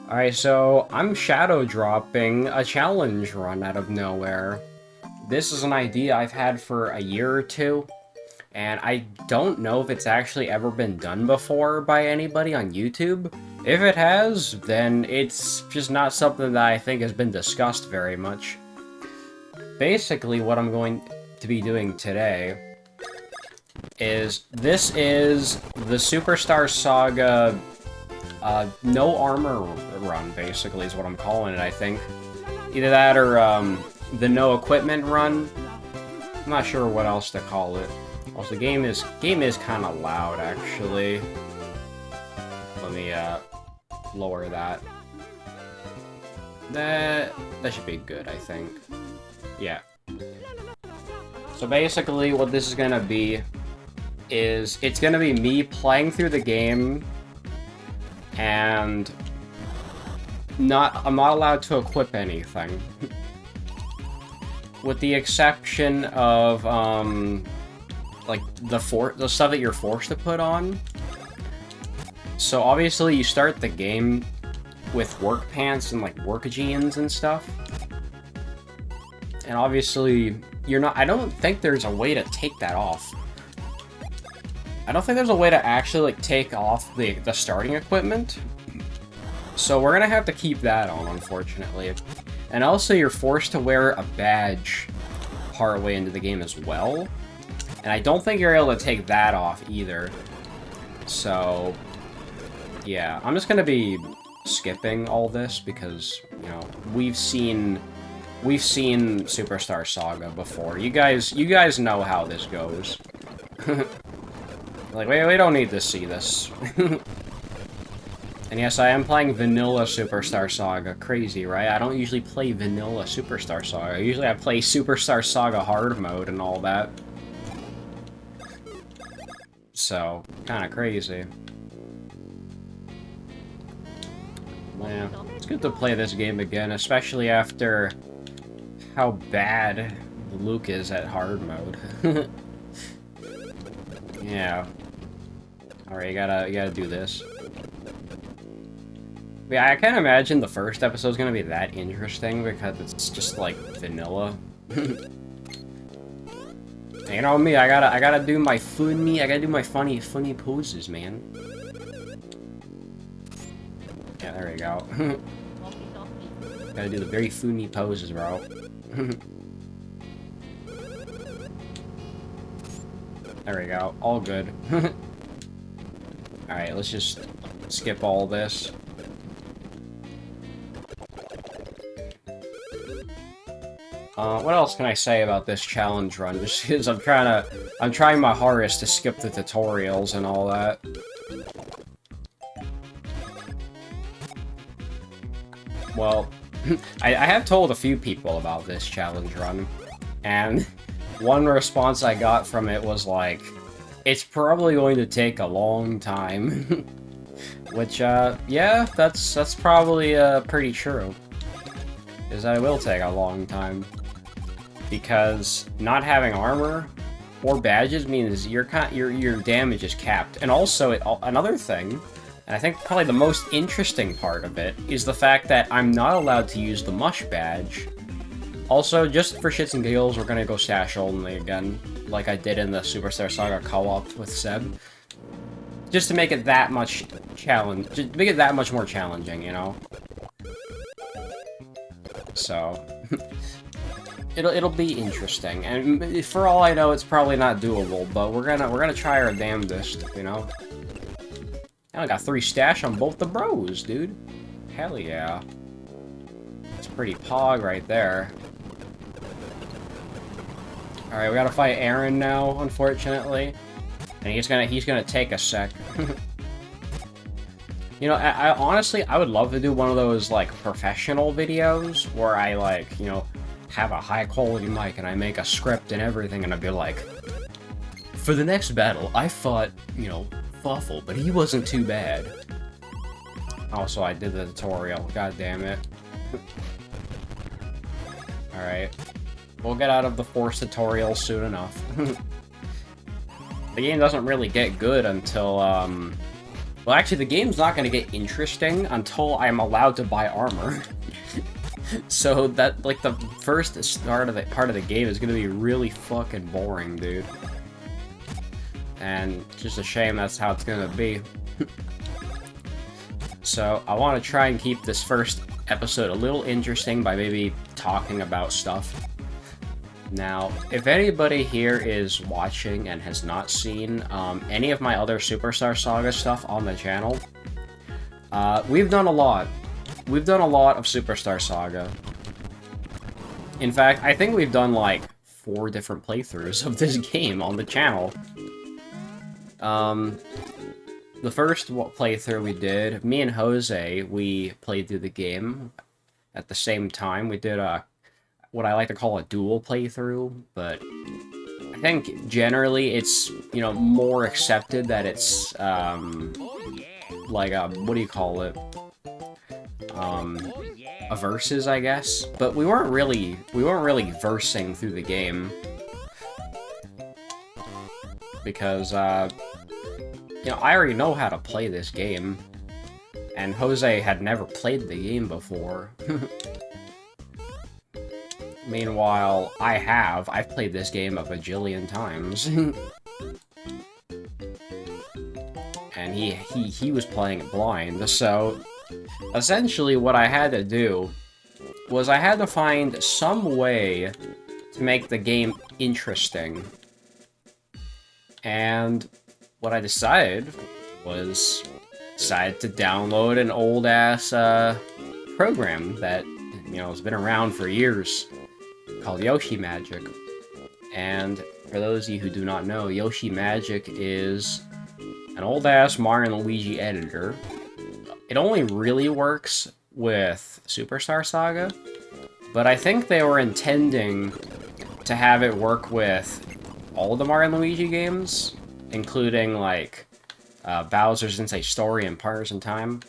Alright, so I'm shadow dropping a challenge run out of nowhere. This is an idea I've had for a year or two, and I don't know if it's actually ever been done before by anybody on YouTube. If it has, then it's just not something that I think has been discussed very much. Basically, what I'm going to be doing today is, this is the Superstar Saga no armor run, basically, is what I'm calling it, I think. Either that or, the no equipment run. I'm not sure what else to call it. Also, the game is kind of loud, actually. Let me, lower that. That should be good, I think. Yeah. So basically, what this is gonna be is, it's gonna be me playing through the game, and I'm not allowed to equip anything. With the exception of, like, the stuff that you're forced to put on. So obviously you start the game with work pants and, like, work jeans and stuff. And obviously, I don't think there's a way to take that off. I don't think there's a way to actually, like, take off the starting equipment. So we're gonna have to keep that on, unfortunately. And also, you're forced to wear a badge partway into the game as well. And I don't think you're able to take that off either. So, yeah. I'm just gonna be skipping all this because, you know, we've seen Superstar Saga before. You guys know how this goes. Like, we don't need to see this. And yes, I am playing Vanilla Superstar Saga. Crazy, right? I don't usually play Vanilla Superstar Saga. Usually I play Superstar Saga Hard Mode and all that. So, kinda crazy. Yeah, it's good to play this game again, especially after how bad Luke is at Hard Mode. Yeah. Alright, you gotta do this. Yeah, I can't imagine the first episode's gonna be that interesting because it's just like vanilla. You know me, I gotta do my funny poses, man. Yeah, there we go. Gotta do the very funny poses, bro. There we go, all good. Alright, let's just skip all this. What else can I say about this challenge run? Just because I'm trying my hardest to skip the tutorials and all that. Well, I have told a few people about this challenge run, and one response I got from it was like, it's probably going to take a long time. Which, yeah, that's probably, pretty true. Is that it will take a long time. Because not having armor or badges means your damage is capped. And also, another thing, and I think probably the most interesting part of it, is the fact that I'm not allowed to use the Mush Badge. Also, just for shits and giggles, we're gonna go stash only again, like I did in the Superstar Saga co-op with Seb. Just to make it that much make it that much more challenging, you know? So, it'll be interesting, and for all I know, it's probably not doable, but we're gonna try our damnedest, you know? I got 3 stash on both the bros, dude. Hell yeah. That's pretty pog right there. Alright, we gotta fight Aaron now, unfortunately. And he's gonna take a sec. You know, I honestly, I would love to do one of those, like, professional videos where I, like, you know, have a high-quality mic and I make a script and everything, and I'd be like, for the next battle, I fought, you know, Fuffle, but he wasn't too bad. Also, I did the tutorial. God damn it. Alright. We'll get out of the forced tutorial soon enough. The game doesn't really get good until, Well, actually, the game's not gonna get interesting until I'm allowed to buy armor. So that, like, the first start of the part of the game is gonna be really fucking boring, dude. And just a shame that's how it's gonna be. So I want to try and keep this first episode a little interesting by maybe talking about stuff. Now, if anybody here is watching and has not seen any of my other Superstar Saga stuff on the channel, we've done a lot. We've done a lot of Superstar Saga. In fact, I think we've done like 4 different playthroughs of this game on the channel. The first playthrough we did, me and Jose, we played through the game at the same time. We did what I like to call a dual playthrough, but I think generally it's, you know, more accepted that it's, like a, what do you call it? A versus, I guess. But we weren't really versing through the game. Because, you know, I already know how to play this game. And Jose had never played the game before. Meanwhile, I've played this game a bajillion times. And he was playing it blind, so essentially what I had to do was I had to find some way to make the game interesting. And what I decided was to download an old-ass program that, you know, has been around for years, called Yoshi Magic. And for those of you who do not know, Yoshi Magic is an old-ass Mario and Luigi editor. It only really works with Superstar Saga, but I think they were intending to have it work with all the Mario and Luigi games, including, like, Bowser's Inside Story and Partners in Time.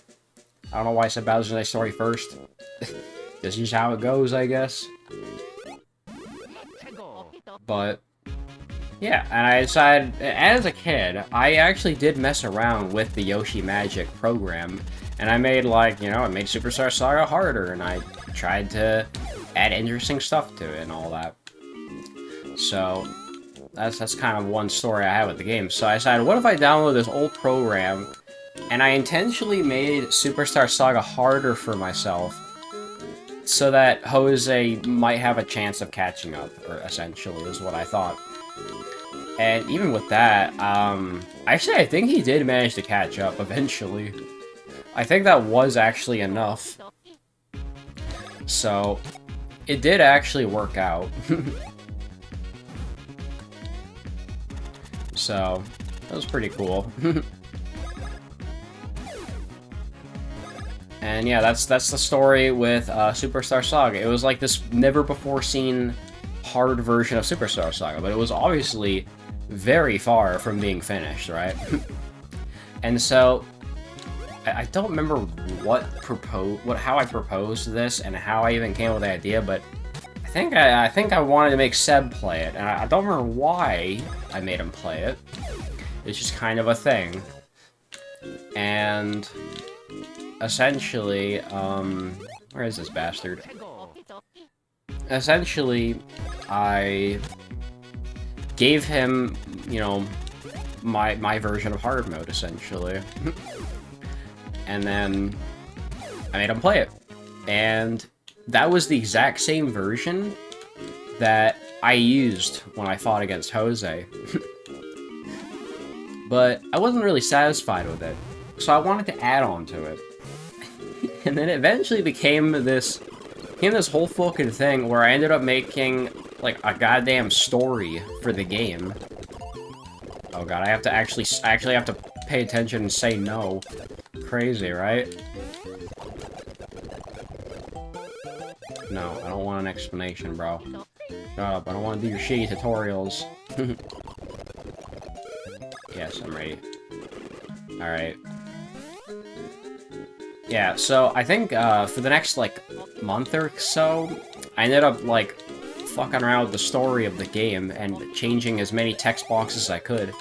I don't know why I said Bowser's Inside Story first. This is how it goes, I guess. But yeah, and I decided, as a kid, I actually did mess around with the Yoshi Magic program, and I made, like, you know, I made Superstar Saga harder, and I tried to add interesting stuff to it and all that. So that's kind of one story I have with the game. So I decided, what if I download this old program, and I intentionally made Superstar Saga harder for myself, so that Jose might have a chance of catching up, or essentially, is what I thought. And even with that, actually, I think he did manage to catch up eventually. I think that was actually enough. So, it did actually work out. So, that was pretty cool. And yeah, that's the story with Superstar Saga. It was like this never-before-seen hard version of Superstar Saga, but it was obviously very far from being finished, right? And so, I don't remember how I proposed this and how I even came up with the idea, but I think I wanted to make Seb play it, and I don't remember why I made him play it. It's just kind of a thing. And essentially, where is this bastard? Essentially, I gave him, you know, my version of hard mode, essentially. And then I made him play it. And that was the exact same version that I used when I fought against Jose. But I wasn't really satisfied with it, so I wanted to add on to it. And then it eventually became this whole fucking thing where I ended up making, like, a goddamn story for the game. Oh god, I have to actually have to pay attention and say no. Crazy, right? No, I don't want an explanation, bro. Shut up, I don't want to do your shitty tutorials. Yes, I'm ready. Alright. Yeah, so I think, for the next, like, month or so, I ended up, like, fucking around with the story of the game and changing as many text boxes as I could.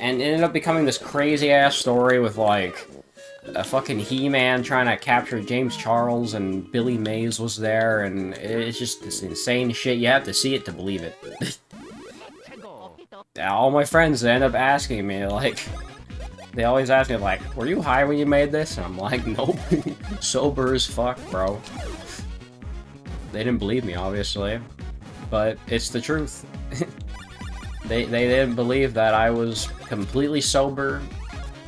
And it ended up becoming this crazy-ass story with, like, a fucking He-Man trying to capture James Charles, and Billy Mays was there, and it's just this insane shit. You have to see it to believe it. All my friends, they end up asking me, like... They always ask me, like, were you high when you made this? And I'm like, nope. Sober as fuck, bro. They didn't believe me, obviously. But it's the truth. They didn't believe that I was completely sober,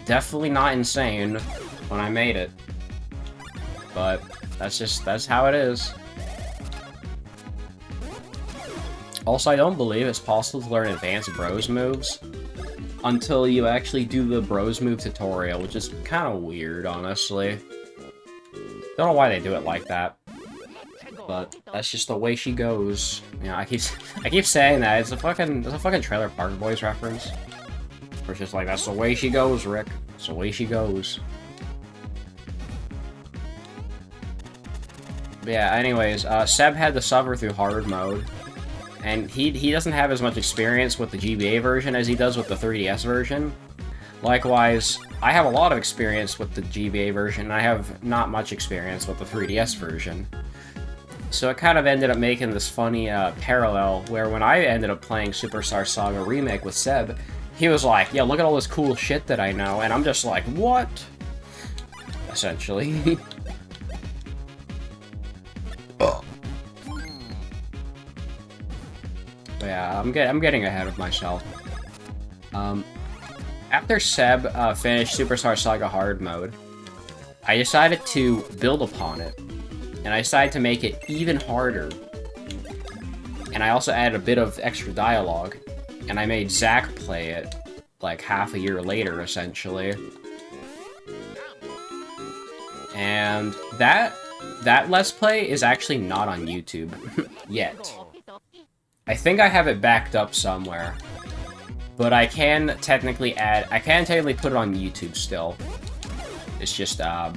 definitely not insane, when I made it. But that's how it is. Also, I don't believe it's possible to learn advanced bros moves until you actually do the bros move tutorial, which is kind of weird, honestly. Don't know why they do it like that, but that's just the way she goes. You know, I keep saying that it's a fucking Trailer Park Boys reference. Where it's just like, that's the way she goes, Rick. It's the way she goes. But yeah. Anyways, Seb had to suffer through hard mode. And he doesn't have as much experience with the GBA version as he does with the 3DS version. Likewise, I have a lot of experience with the GBA version, and I have not much experience with the 3DS version. So it kind of ended up making this funny parallel, where when I ended up playing Superstar Saga Remake with Seb, he was like, yeah, look at all this cool shit that I know, and I'm just like, what? Essentially. Yeah, I'm getting ahead of myself. After Seb finished Superstar Saga Hard Mode, I decided to build upon it, and I decided to make it even harder. And I also added a bit of extra dialogue, and I made Zach play it, like, half a year later, essentially. And that Let's Play is actually not on YouTube, yet. I think I have it backed up somewhere, but I can technically put it on YouTube still. It's just, I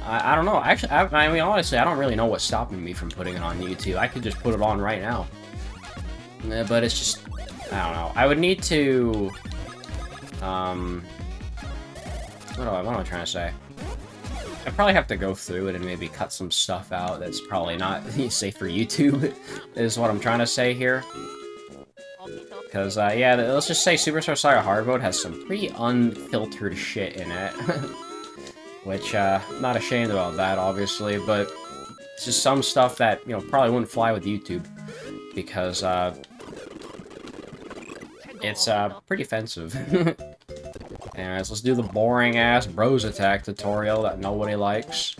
don't know. Actually, I mean, honestly, I don't really know what's stopping me from putting it on YouTube. I could just put it on right now. But it's just, I don't know. I would need to, what am I trying to say? I probably have to go through it and maybe cut some stuff out that's probably not safe for YouTube, is what I'm trying to say here. Because, yeah, let's just say Superstar Saga Hard Mode has some pretty unfiltered shit in it. Which, not ashamed about that, obviously, but it's just some stuff that, you know, probably wouldn't fly with YouTube. Because, it's, pretty offensive. Anyways, let's do the boring-ass bros attack tutorial that nobody likes.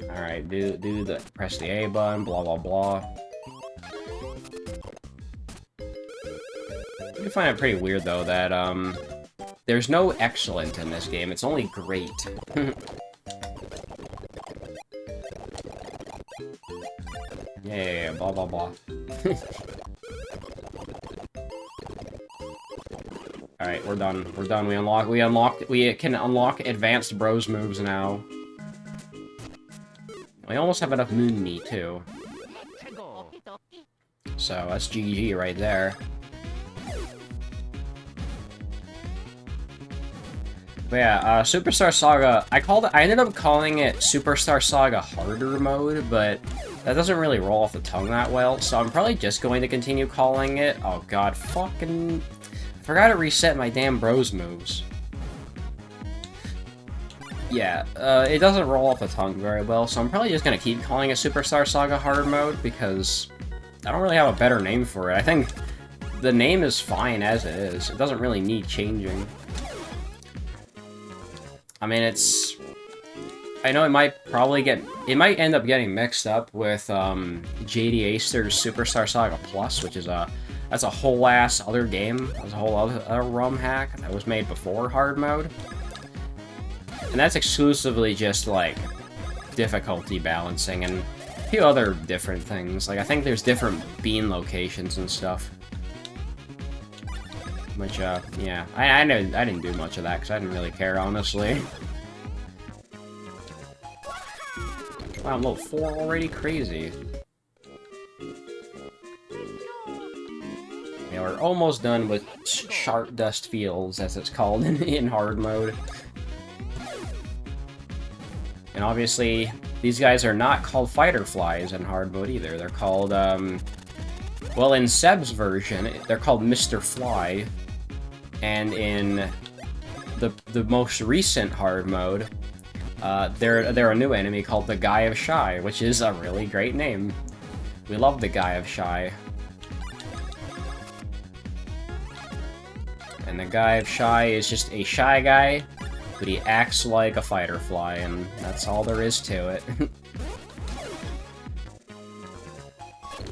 Alright, press the A button, blah blah blah. I find it pretty weird, though, that, there's no excellent in this game, it's only great. Yeah, blah blah blah. Alright, we're done. We're done. We can unlock advanced bros moves now. We almost have enough Moon Knee, too. So, that's GG right there. But yeah, Superstar Saga, I ended up calling it Superstar Saga Harder Mode, but that doesn't really roll off the tongue that well, so I'm probably just going to continue calling it, oh god, fucking, I forgot to reset my damn bros moves. Yeah, it doesn't roll off the tongue very well, so I'm probably just gonna keep calling it Superstar Saga Hard Mode, because I don't really have a better name for it. I think the name is fine as it is. It doesn't really need changing. I mean, I know it might end up getting mixed up with, JD Aster's Superstar Saga Plus, which is that's a whole ass other game. That's a whole other ROM hack that was made before Hard Mode. And that's exclusively just, like, difficulty balancing and a few other different things. Like, I think there's different bean locations and stuff. Which, yeah. I didn't do much of that, because I didn't really care, honestly. Wow, I'm level 4 already? Crazy. we're almost done with Sharp Dust Fields, as it's called in hard mode. And obviously, these guys are not called fighter flies in hard mode either. They're called, well, in Seb's version, they're called Mr. Fly. And in the most recent hard mode, they're a new enemy called the Guy of Shy, which is a really great name. We love the Guy of Shy. And the Guy of Shy is just a shy guy, but he acts like a fighter fly, and that's all there is to it.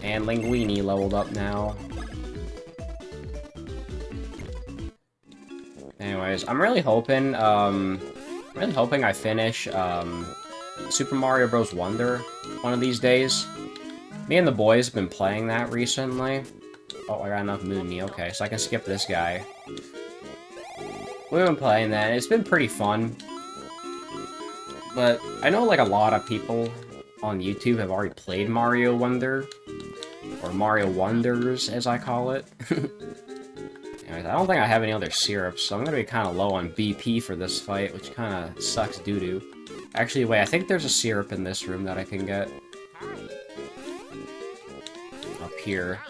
And Linguini leveled up now. Anyways, I'm really hoping I finish Super Mario Bros. Wonder one of these days. Me and the boys have been playing that recently. Oh, I got enough Mooney. Okay, so I can skip this guy. We've been playing that, and it's been pretty fun. But I know, like, a lot of people on YouTube have already played Mario Wonder. Or Mario Wonders, as I call it. Anyways, I don't think I have any other syrups, so I'm gonna be kind of low on BP for this fight, which kind of sucks doo-doo. Actually, wait, I think there's a syrup in this room that I can get. Up here.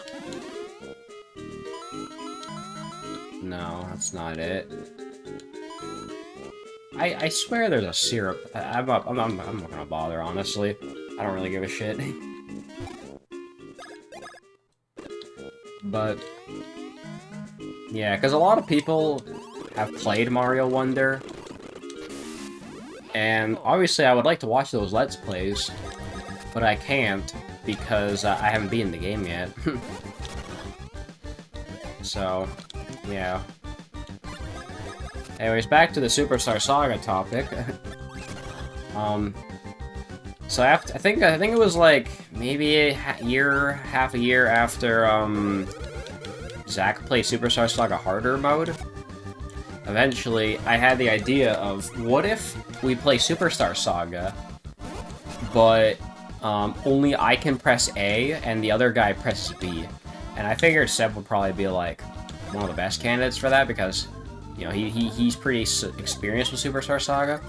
No, that's not it. I swear there's a syrup. I'm not gonna bother, honestly. I don't really give a shit. But yeah, because a lot of people have played Mario Wonder, and obviously I would like to watch those Let's Plays, but I can't because I haven't beaten the game yet. So, yeah. Anyways, back to the Superstar Saga topic. So I think it was like maybe half a year after Zach played Superstar Saga Harder mode. Eventually, I had the idea of what if we play Superstar Saga, but only I can press A and the other guy presses B. And I figured Seb would probably be like one of the best candidates for that because, you know, he's pretty experienced with Superstar Saga.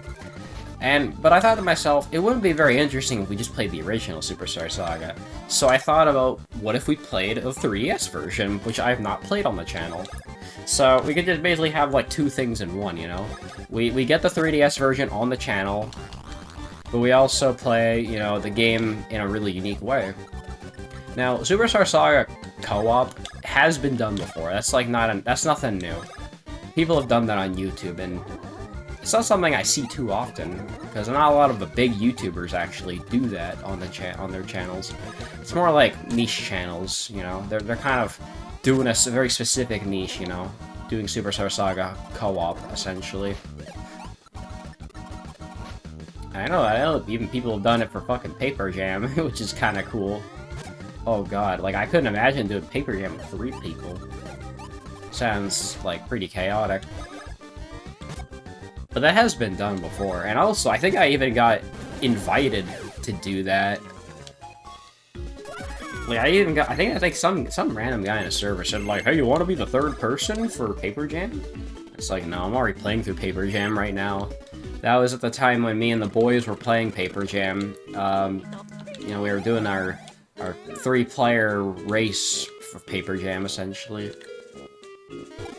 But I thought to myself, it wouldn't be very interesting if we just played the original Superstar Saga. So I thought about, what if we played a 3DS version, which I have not played on the channel. So we could just basically have, like, two things in one, you know? We get the 3DS version on the channel, but we also play, you know, the game in a really unique way. Now, Superstar Saga co-op has been done before. That's, like, that's nothing new. People have done that on YouTube, and it's not something I see too often, because not a lot of the big YouTubers actually do that on their channels. It's more like niche channels, you know. They're kind of doing a very specific niche, you know, doing Superstar Saga co-op essentially. I know even people have done it for fucking Paper Jam, which is kind of cool. Oh god, like I couldn't imagine doing Paper Jam with 3 people. Sounds like pretty chaotic. But that has been done before, and also, I think I even got invited to do that. Like, I think some random guy in a server said, like, hey, you want to be the 3rd person for Paper Jam? It's like, no, I'm already playing through Paper Jam right now. That was at the time when me and the boys were playing Paper Jam. You know, we were doing our 3-player race for Paper Jam, essentially.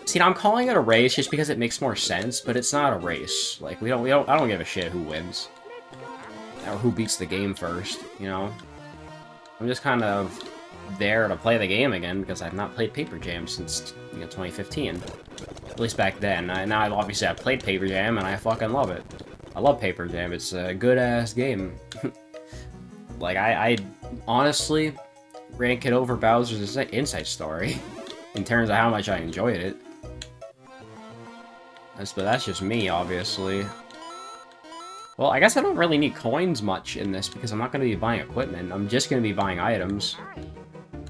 See, now I'm calling it a race just because it makes more sense, but it's not a race. Like, I don't give a shit who wins. Or who beats the game first, you know? I'm just kind of there to play the game again, because I've not played Paper Jam since, you know, 2015. At least back then. Now, obviously, I've played Paper Jam, and I fucking love it. I love Paper Jam. It's a good-ass game. Like, I honestly rank it over Bowser's Inside Story. In terms of how much I enjoyed it. But that's just me, obviously. Well, I guess I don't really need coins much in this, because I'm not going to be buying equipment. I'm just going to be buying items.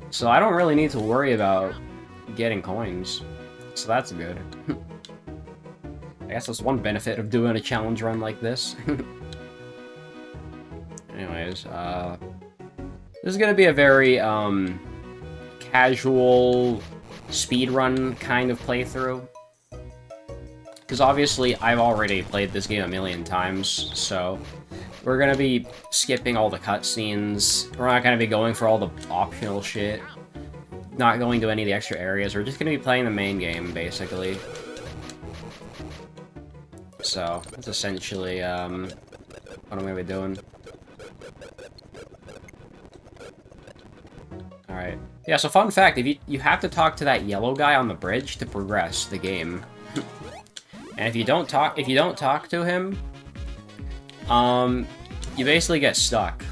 So I don't really need to worry about getting coins. So that's good. I guess that's one benefit of doing a challenge run like this. Anyways, this is going to be a very, casual speedrun kind of playthrough. Because obviously, I've already played this game a million times, so we're gonna be skipping all the cutscenes. We're not gonna be going for all the optional shit. Not going to any of the extra areas. We're just gonna be playing the main game, basically. So, that's essentially, what I'm gonna be doing. Alright. Yeah, so fun fact, if you have to talk to that yellow guy on the bridge to progress the game. And if you don't talk to him, you basically get stuck.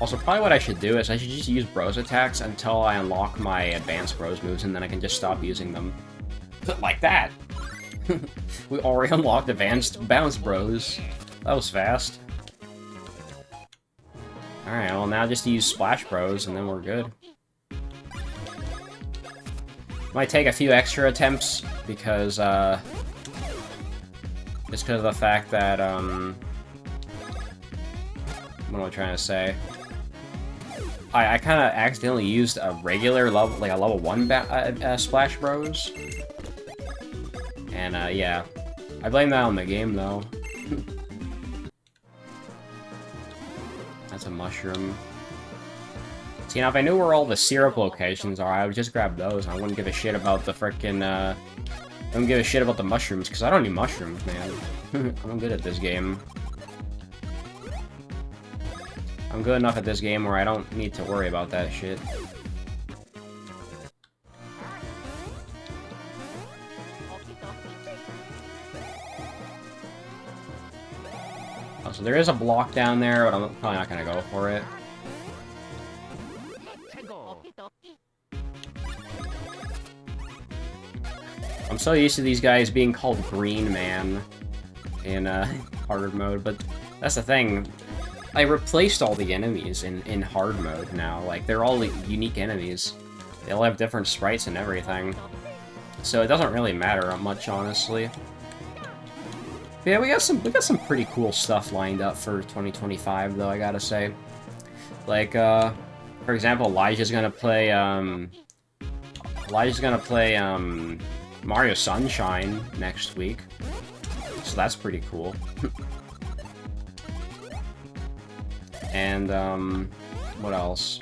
Also, probably what I should do is I should just use bros attacks until I unlock my advanced bros moves, and then I can just stop using them. Like that! We already unlocked advanced bounce bros. That was fast. Alright, well now just use splash bros, and then we're good. Might take a few extra attempts, because, just because of the fact that, what am I trying to say? I kind of accidentally used a regular level, like a level 1 Splash Bros. And, yeah. I blame that on the game, though. That's a mushroom. See, now if I knew where all the syrup locations are, I would just grab those, and I wouldn't give a shit about the frickin', I wouldn't give a shit about the mushrooms, because I don't need mushrooms, man. I'm good at this game. I'm good enough at this game where I don't need to worry about that shit. Oh, so there is a block down there, but I'm probably not gonna go for it. I'm so used to these guys being called Green Man in hard mode, but that's the thing. I replaced all the enemies in hard mode now. Like, they're all unique enemies. They all have different sprites and everything. So it doesn't really matter much, honestly. But yeah, we got some pretty cool stuff lined up for 2025, though, I gotta say. Like, for example, Elijah's gonna play Mario Sunshine next week. So that's pretty cool. And, what else?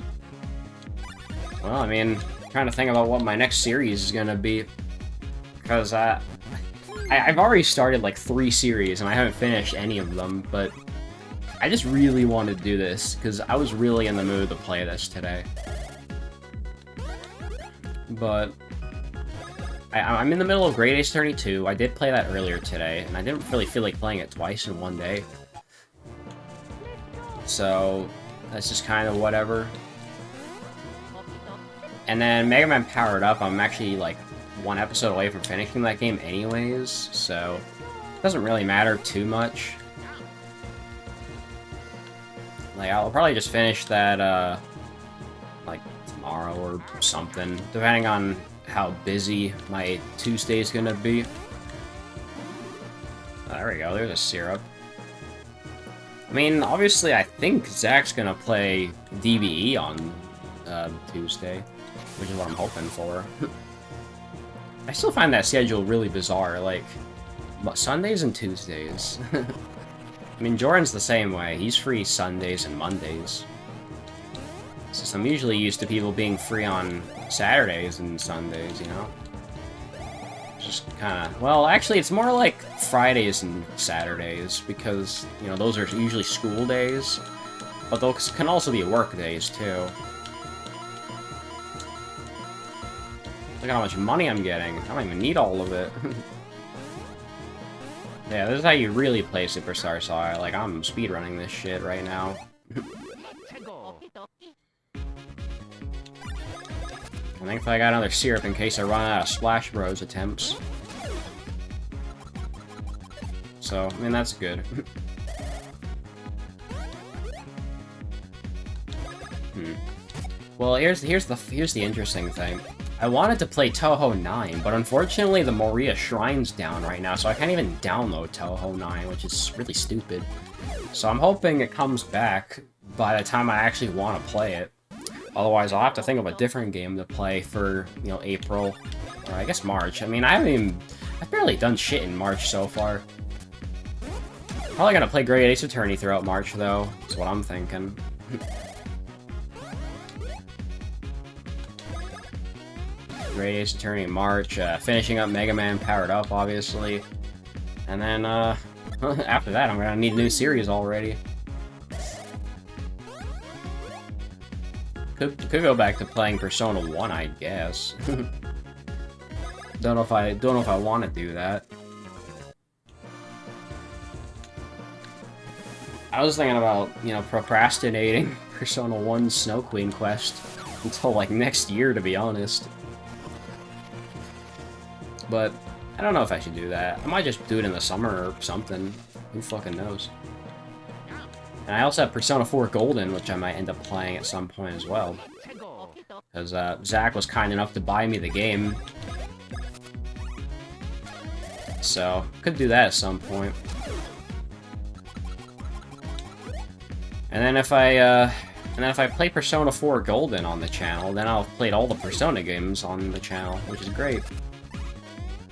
Well, I mean, I'm trying to think about what my next series is gonna be. Because, I've already started, like, 3 series, and I haven't finished any of them, but I just really wanted to do this, because I was really in the mood to play this today. But I'm in the middle of Great Ace Attorney 2. I did play that earlier today, and I didn't really feel like playing it twice in one day. So, that's just kind of whatever. And then Mega Man Powered Up, I'm actually, like, 1 episode away from finishing that game anyways, so it doesn't really matter too much. Like, I'll probably just finish that, like, tomorrow or something, depending on how busy my Tuesday's gonna be. Oh, there we go, there's a syrup. I mean, obviously, I think Zach's gonna play DBE on Tuesday, which is what I'm hoping for. I still find that schedule really bizarre, like, Sundays and Tuesdays. I mean, Jordan's the same way. He's free Sundays and Mondays. So I'm usually used to people being free on Saturdays and Sundays, you know? Just kind of... Well, actually, it's more like Fridays and Saturdays, because, you know, those are usually school days. But those can also be work days, too. Look at how much money I'm getting. I don't even need all of it. Yeah, this is how you really play Superstar Saga. Like, I'm speedrunning this shit right now. I think if I got another syrup in case I run out of Splash Bros attempts. So, I mean, that's good. Well, here's the interesting thing. I wanted to play Touhou 9, but unfortunately the Moria Shrine's down right now, so I can't even download Touhou 9, which is really stupid. So I'm hoping it comes back by the time I actually want to play it. Otherwise, I'll have to think of a different game to play for, you know, April. Or I guess March. I mean, I've barely done shit in March so far. Probably gonna play Great Ace Attorney throughout March, though. That's what I'm thinking. Great Ace Attorney in March, finishing up Mega Man Powered Up, obviously. And then, after that, I'm gonna need a new series already. Could go back to playing Persona 1, I guess. Don't know if I want to do that. I was thinking about, you know, procrastinating Persona 1 Snow Queen quest until, like, next year, to be honest. But I don't know if I should do that. I might just do it in the summer or something. Who fucking knows? And I also have Persona 4 Golden, which I might end up playing at some point as well. Because Zach was kind enough to buy me the game. So, could do that at some point. And then if I play Persona 4 Golden on the channel, then I'll have played all the Persona games on the channel, which is great.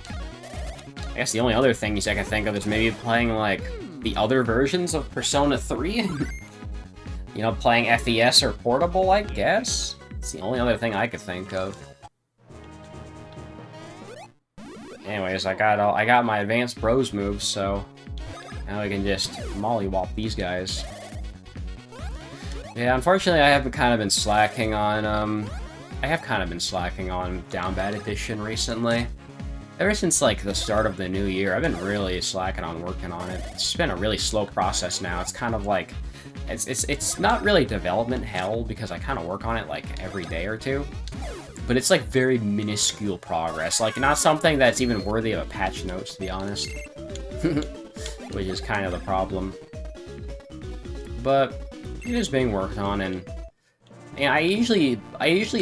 I guess the only other things I can think of is maybe playing, like, the other versions of Persona 3? You know, playing FES or Portable, I guess? It's the only other thing I could think of. Anyways, I got my advanced bros moves, so now I can just mollywop these guys. Yeah, unfortunately, I have kind of been slacking on Down Bad Edition recently. Ever since, like, the start of the new year, I've been really slacking on working on it. It's just been a really slow process now. It's kind of like, it's not really development hell, because I kind of work on it, like, every day or two. But it's, like, very minuscule progress. Like, not something that's even worthy of a patch note, to be honest. Which is kind of the problem. But it is being worked on, and I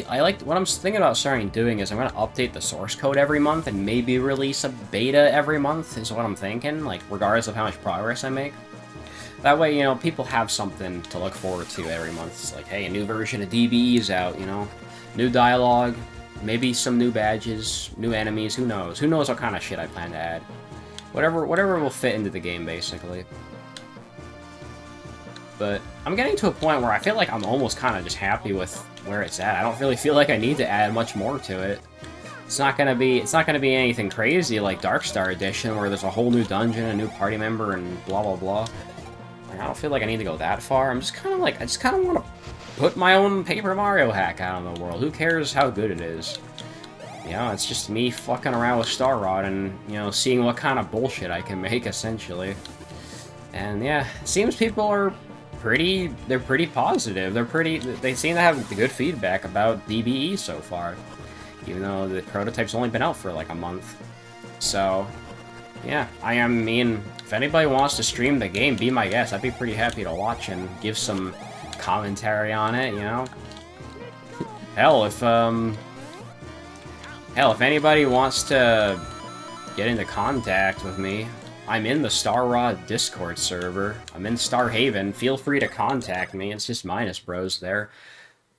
like, what I'm thinking about starting doing is I'm gonna update the source code every month and maybe release a beta every month, is what I'm thinking, like, regardless of how much progress I make. That way, you know, people have something to look forward to every month. It's like, hey, a new version of DBE is out, you know? New dialogue, maybe some new badges, new enemies, who knows? Who knows what kind of shit I plan to add. Whatever will fit into the game, basically. But I'm getting to a point where I feel like I'm almost kind of just happy with where it's at. I don't really feel like I need to add much more to it. It's not gonna be anything crazy like Darkstar Edition, where there's a whole new dungeon, a new party member, and blah blah blah. Like, I don't feel like I need to go that far. I'm just kind of like, I just kind of want to put my own Paper Mario hack out in the world. Who cares how good it is? You know, it's just me fucking around with Star Rod and, you know, seeing what kind of bullshit I can make, essentially. And yeah, it seems people are they're pretty positive. They seem to have good feedback about DBE so far, even though the prototype's only been out for like a month. So, yeah, I mean, if anybody wants to stream the game, be my guest. I'd be pretty happy to watch and give some commentary on it, you know? Hell, if anybody wants to get into contact with me, I'm in the Star Rod Discord server. I'm in Star Haven. Feel free to contact me. It's just Minus Bros there.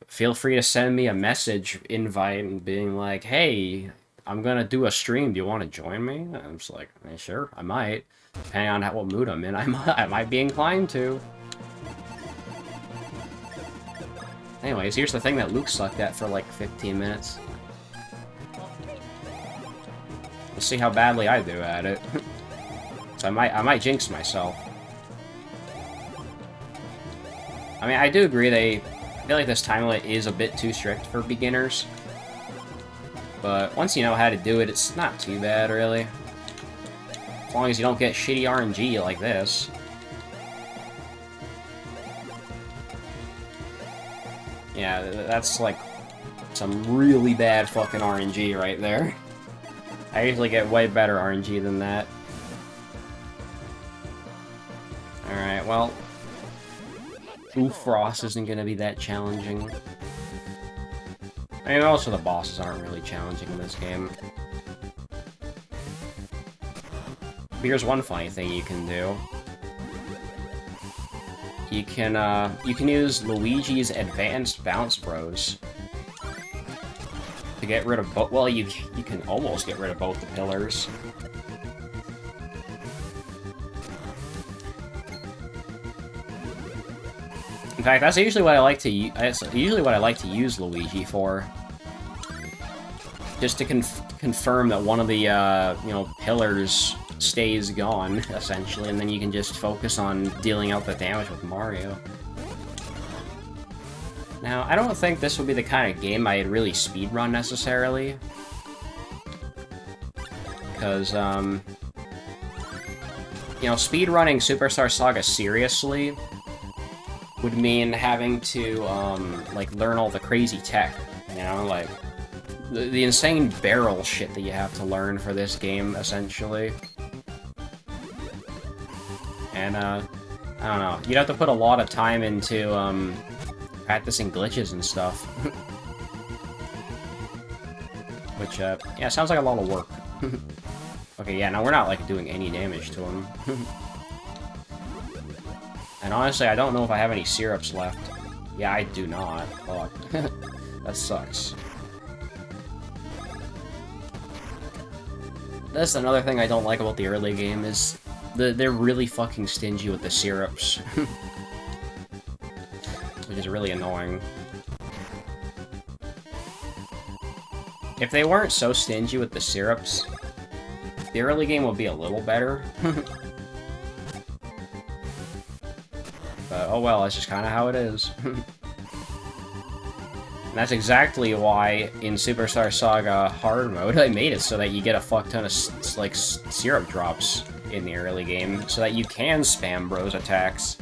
Feel free to send me a message invite and being like, hey, I'm gonna do a stream. Do you want to join me? And I'm just like, hey, sure, I might. Depending on what mood I'm in, I might be inclined to. Anyways, here's the thing that Luke sucked at for like 15 minutes. We'll see how badly I do at it. So I might jinx myself. I mean, I do agree I feel like this time limit is a bit too strict for beginners. But once you know how to do it, it's not too bad, really. As long as you don't get shitty RNG like this. Yeah, that's like some really bad fucking RNG right there. I usually get way better RNG than that. Alright, well, Frost isn't gonna be that challenging. I mean, also the bosses aren't really challenging in this game. But here's one funny thing you can do. you can use Luigi's advanced bounce bros to get rid of both. Well, you can almost get rid of both the pillars. In fact, that's usually what I like to. That's usually what I like to use Luigi for, just to confirm that one of the you know, pillars stays gone, essentially, and then you can just focus on dealing out the damage with Mario. Now, I don't think this would be the kind of game I'd really speedrun necessarily, because, you know, speedrunning Superstar Saga seriously would mean having to, like, learn all the crazy tech, you know, like, the insane barrel shit that you have to learn for this game, essentially. And, I don't know, you'd have to put a lot of time into, practicing glitches and stuff. Which, yeah, sounds like a lot of work. Okay, yeah, now we're not, like, doing any damage to him. And honestly, I don't know if I have any syrups left. Yeah, I do not. Fuck. That sucks. That's another thing I don't like about the early game, is they're really fucking stingy with the syrups. Which is really annoying. If they weren't so stingy with the syrups, the early game would be a little better. But, oh well, that's just kind of how it is. And that's exactly why, in Superstar Saga Hard Mode, I made it so that you get a fuck ton of, like, syrup drops in the early game, so that you can spam Bros attacks.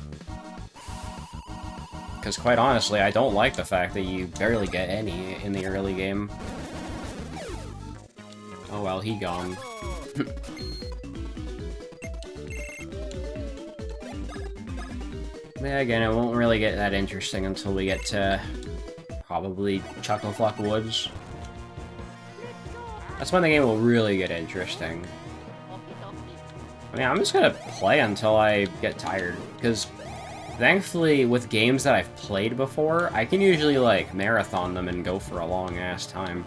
Because, quite honestly, I don't like the fact that you barely get any in the early game. Oh well, he gone. Yeah, again, it won't really get that interesting until we get to probably Chucklefuck Woods. That's when the game will really get interesting. I mean, I'm just gonna play until I get tired, because thankfully, with games that I've played before, I can usually, like, marathon them and go for a long-ass time.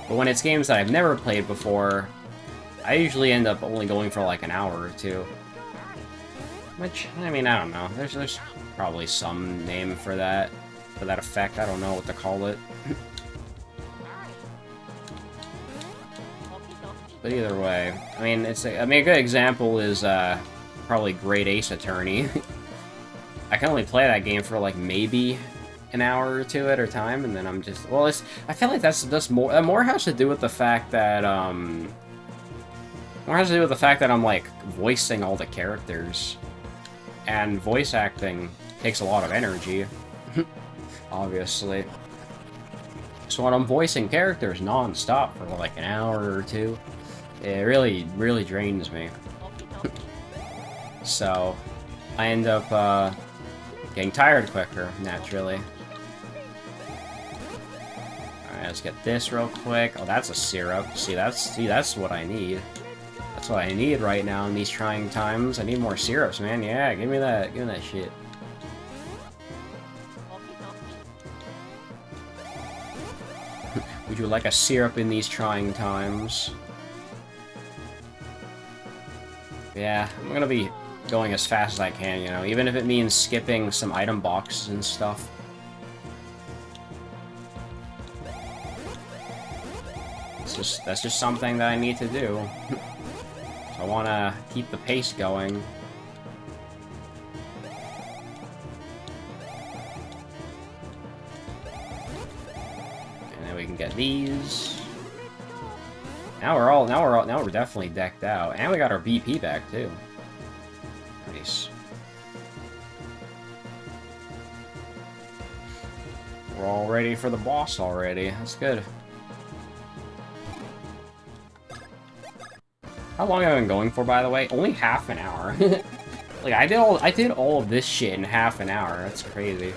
But when it's games that I've never played before, I usually end up only going for, like, an hour or two. Which, I mean, I don't know. There's probably some name for that effect. I don't know what to call it. But either way, I mean, I mean, a good example is probably Great Ace Attorney. I can only play that game for like maybe an hour or two at a time, and then I'm just, well, I feel like that's more. That more has to do with the fact that more has to do with the fact that I'm like voicing all the characters. And voice acting takes a lot of energy, obviously. So when I'm voicing characters non-stop for like an hour or two, it really, really drains me. So I end up getting tired quicker, naturally. Alright, let's get this real quick. Oh, that's a syrup. See, that's what I need. That's what I need right now in these trying times. I need more syrups, man. Yeah, give me that shit. Would you like a syrup in these trying times? Yeah, I'm gonna be going as fast as I can, you know, even if it means skipping some item boxes and stuff. That's just something that I need to do. I want to keep the pace going. And then we can get these. Now we're definitely decked out, and we got our BP back too. Nice. We're all ready for the boss already. That's good. How long have I been going for, by the way? Only half an hour. Like, I did all of this shit in half an hour. That's crazy.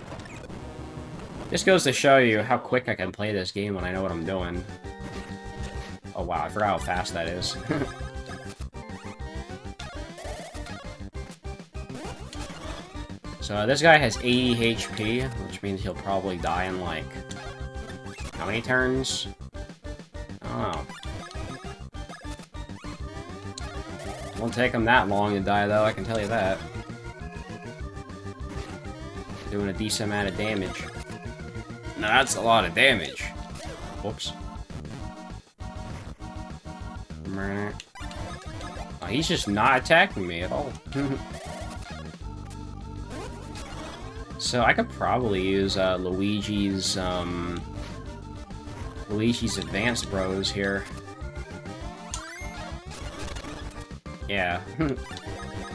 Just goes to show you how quick I can play this game when I know what I'm doing. Oh wow, I forgot how fast that is. So this guy has 80 HP, which means he'll probably die in, like, how many turns? I don't know. Won't take him that long to die, though, I can tell you that. Doing a decent amount of damage. Now that's a lot of damage. Whoops. Oh, he's just not attacking me at all. So I could probably use Luigi's advanced bros here. Yeah,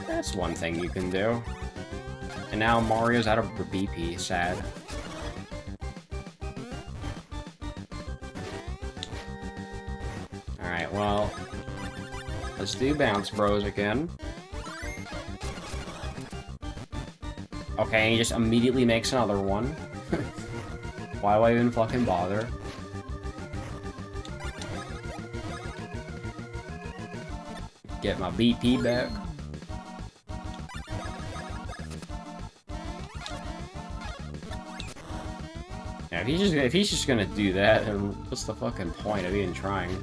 that's one thing you can do. And now Mario's out of BP, sad. Alright, well, let's do Bounce Bros again. Okay, he just immediately makes another one. Why do I even fucking bother? Get my BP back. Yeah, if he's just gonna do that, then what's the fucking point of even trying?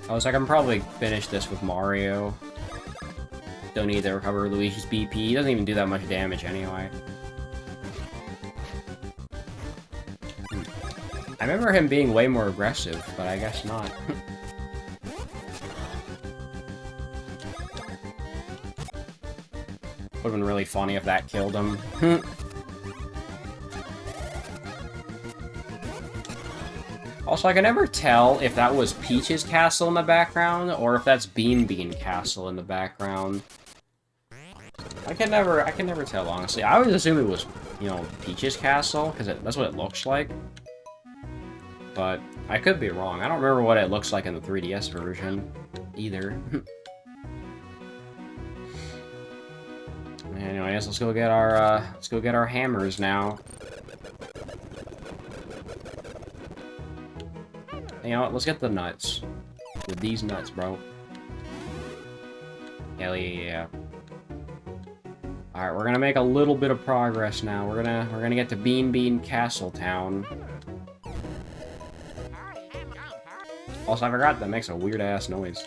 I was like, I can probably finish this with Mario. Don't need to recover Luigi's BP. He doesn't even do that much damage anyway. I remember him being way more aggressive, but I guess not. Would've been really funny if that killed him. Also, I can never tell if that was Peach's castle in the background, or if that's Bean Castle in the background. I can never tell, honestly. I would assume it was, you know, Peach's castle, because that's what it looks like. But I could be wrong. I don't remember what it looks like in the 3DS version, either. Anyways, let's go get our hammers now. You know what? Let's get the nuts. With these nuts, bro. Hell yeah. Alright, we're gonna make a little bit of progress now. We're gonna get to Bean Castle Town. Also, I forgot that makes a weird-ass noise.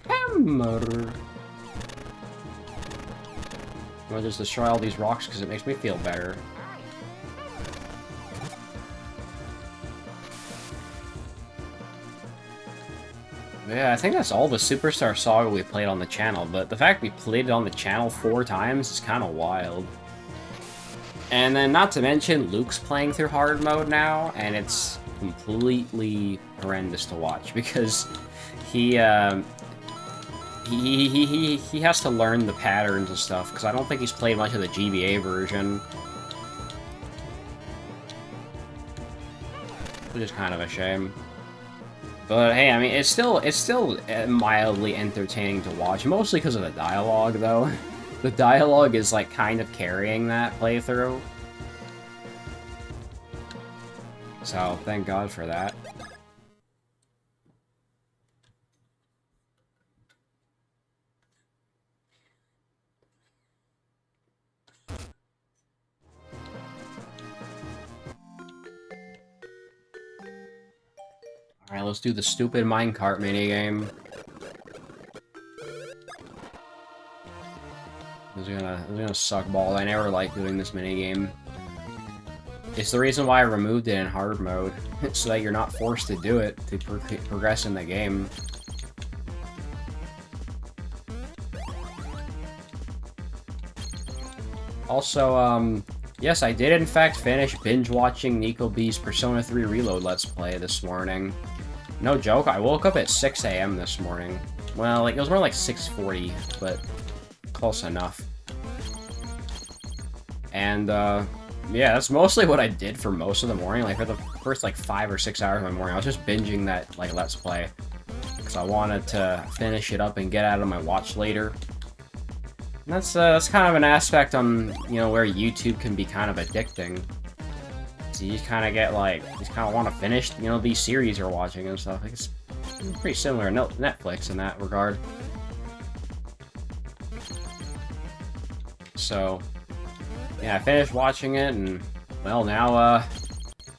Hammer! I'm gonna just destroy all these rocks because it makes me feel better. Yeah, I think that's all the Superstar Saga we played on the channel, but the fact we played it on the channel 4 times is kind of wild. And then, not to mention, Luke's playing through hard mode now, and it's completely horrendous to watch, because he has to learn the patterns and stuff, because I don't think he's played much of the GBA version. Which is kind of a shame. But hey, I mean, it's still mildly entertaining to watch, mostly because of the dialogue, though. The dialogue is, like, kind of carrying that playthrough. So, thank God for that. Alright, let's do the stupid minecart minigame. This is gonna suck balls. I never like doing this minigame. It's the reason why I removed it in hard mode, so that you're not forced to do it to progress in the game. Also, yes, I did in fact finish binge-watching Nico B's Persona 3 Reload Let's Play this morning. No joke, I woke up at 6 AM this morning. Well, like, it was more like 6:40, but close enough. And, yeah, that's mostly what I did for most of the morning. Like, for the first, like, 5 or 6 hours of my morning, I was just binging that, like, Let's Play. Because I wanted to finish it up and get out of my watch later. And that's kind of an aspect on, you know, where YouTube can be kind of addicting. So you just kind of get like, you just kind of want to finish, you know, these series you're watching and stuff. Like, it's pretty similar to Netflix in that regard. So, yeah, I finished watching it, and, well, now,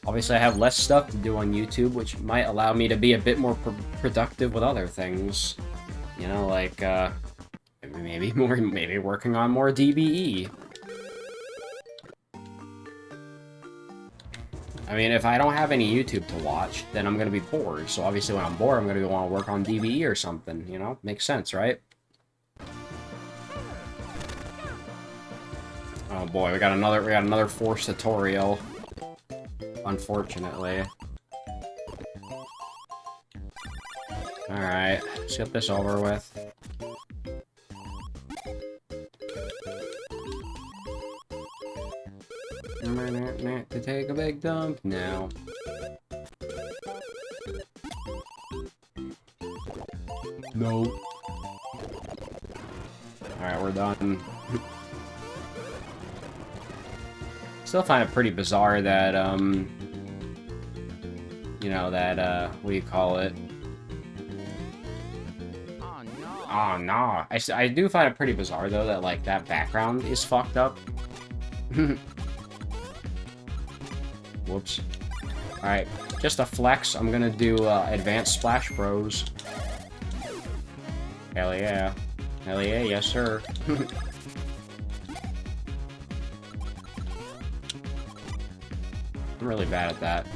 obviously I have less stuff to do on YouTube, which might allow me to be a bit more productive with other things. You know, like, maybe working on more DBE. I mean, if I don't have any YouTube to watch, then I'm gonna be bored. So obviously when I'm bored, I'm gonna want to work on DBE or something, you know? Makes sense, right? Oh boy, we got another Force tutorial. Unfortunately. Alright, let's get this over with. To take a big dump now. No. Alright, we're done. Still find it pretty bizarre that, you know, that, what do you call it? Oh, no. I do find it pretty bizarre, though, that, like, that background is fucked up. Whoops. Alright, just a flex, I'm gonna do, Advanced Splash Bros. Hell yeah. Hell yeah, yes sir. I'm really bad at that.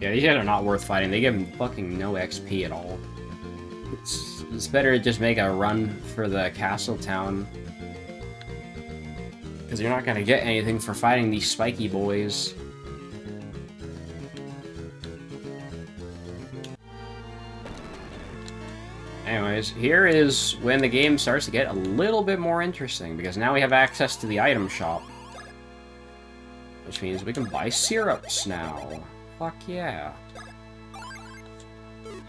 Yeah, these guys are not worth fighting. They give fucking no XP at all. It's better to just make a run for the castle town. Because you're not gonna get anything for fighting these spiky boys. Anyways, here is when the game starts to get a little bit more interesting, because now we have access to the item shop. Which means we can buy syrups now. Fuck yeah.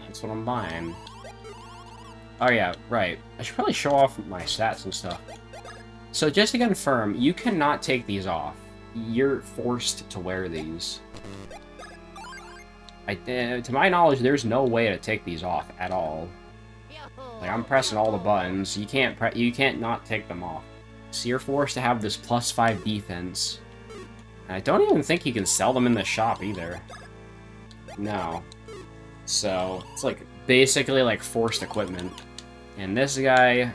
That's what I'm buying. Oh yeah, right. I should probably show off my stats and stuff. So just to confirm, you cannot take these off. You're forced to wear these. To my knowledge, there's no way to take these off at all. Like, I'm pressing all the buttons. You can't not take them off. So you're forced to have this +5 defense. And I don't even think you can sell them in the shop either. No. So, it's like, basically like forced equipment. And this guy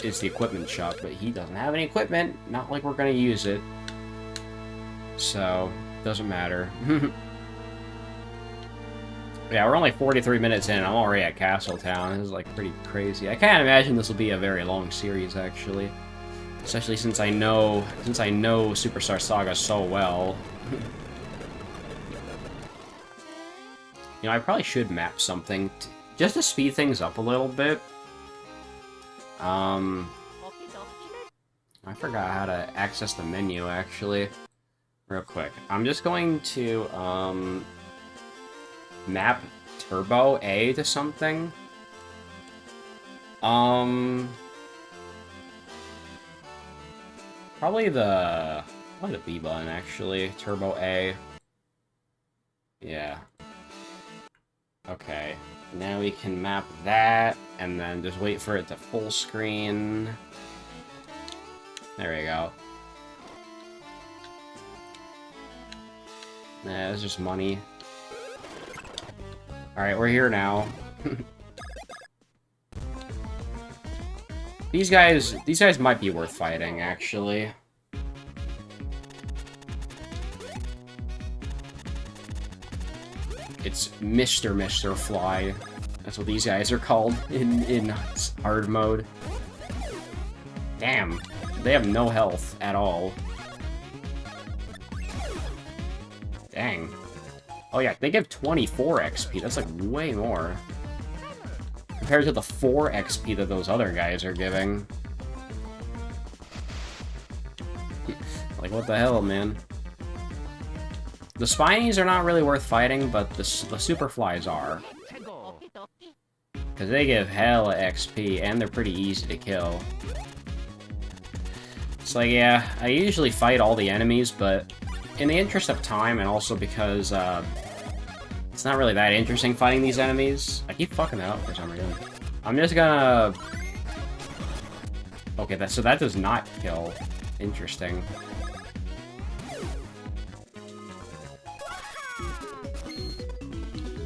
is the equipment shop, but he doesn't have any equipment. Not like we're gonna use it. So, doesn't matter. Yeah, we're only 43 minutes in. I'm already at Castletown. This is, like, pretty crazy. I can't imagine this will be a very long series, actually. Especially since I know Superstar Saga so well. You know, I probably should map something just to speed things up a little bit. I forgot how to access the menu, actually. Real quick. I'm just going to, map Turbo A to something. Probably the B button, actually. Turbo A. Yeah. Okay. Now we can map that, and then just wait for it to full screen. There we go. Nah, it's just money. Alright, we're here now. These guys might be worth fighting, actually. It's Mr. Fly. That's what these guys are called in hard mode. Damn, they have no health at all. Dang. Oh yeah, they give 24 XP. That's like way more. Compared to the 4 XP that those other guys are giving. Like, what the hell, man? The Spinies are not really worth fighting, but the Super Flies are. Because they give hella XP, and they're pretty easy to kill. It's like, yeah, I usually fight all the enemies, but in the interest of time, and also because, it's not really that interesting fighting these enemies. I keep fucking that up for some reason. I'm just gonna... Okay, so that does not kill. Interesting.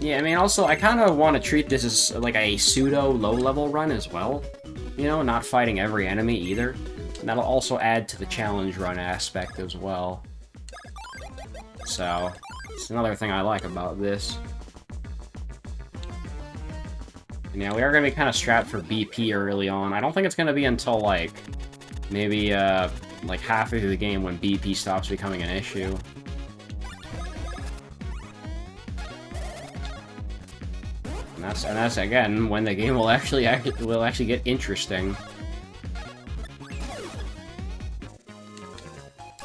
Yeah, I mean, also, I kind of want to treat this as, like, a pseudo low-level run as well. You know, not fighting every enemy either. And that'll also add to the challenge run aspect as well. So, it's another thing I like about this. And yeah, we are going to be kind of strapped for BP early on. I don't think it's going to be until, like, maybe, like, halfway through the game when BP stops becoming an issue. And that's again, when the game will actually get interesting.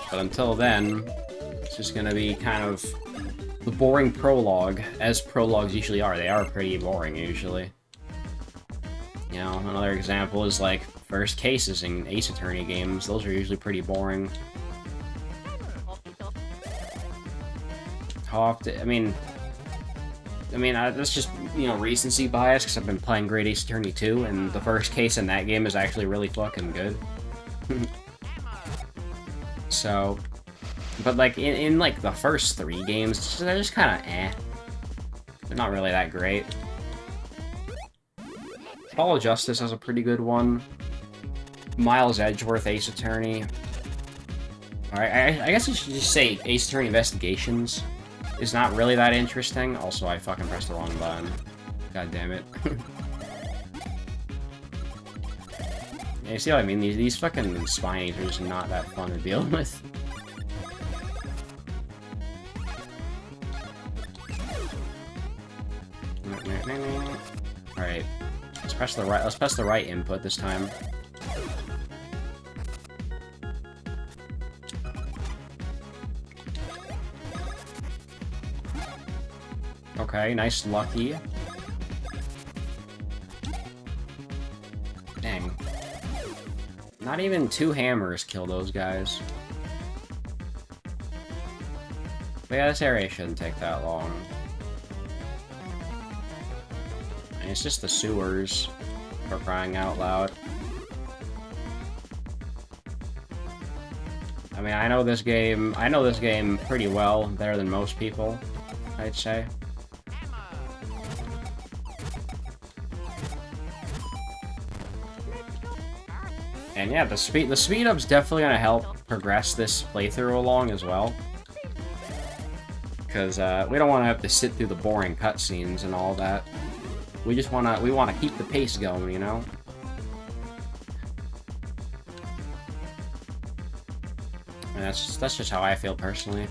But until then, it's just gonna be kind of the boring prologue, as prologues usually are. They are pretty boring, usually. You know, another example is, like, first cases in Ace Attorney games. Those are usually pretty boring. How often... I mean, that's just, you know, recency bias, because I've been playing Great Ace Attorney 2, and the first case in that game is actually really fucking good. So... But, like, in like, the first 3 games, they're just kind of eh. They're not really that great. Fall of Justice has a pretty good one. Miles Edgeworth, Ace Attorney. Alright, I guess I should just say Ace Attorney Investigations is not really that interesting. Also, I fucking pressed the wrong button. God damn it. Yeah, you see what I mean? These fucking spinies are just not that fun to deal with. Alright. Let's press the right input this time. Okay, nice lucky. Dang. Not even 2 hammers kill those guys. But yeah, this area shouldn't take that long. And it's just the sewers, for crying out loud. I mean, I know this game pretty well, better than most people, I'd say. And yeah, the speed up's definitely gonna help progress this playthrough along as well. Because we don't want to have to sit through the boring cutscenes and all that. We just want to keep the pace going, you know? And that's just how I feel personally.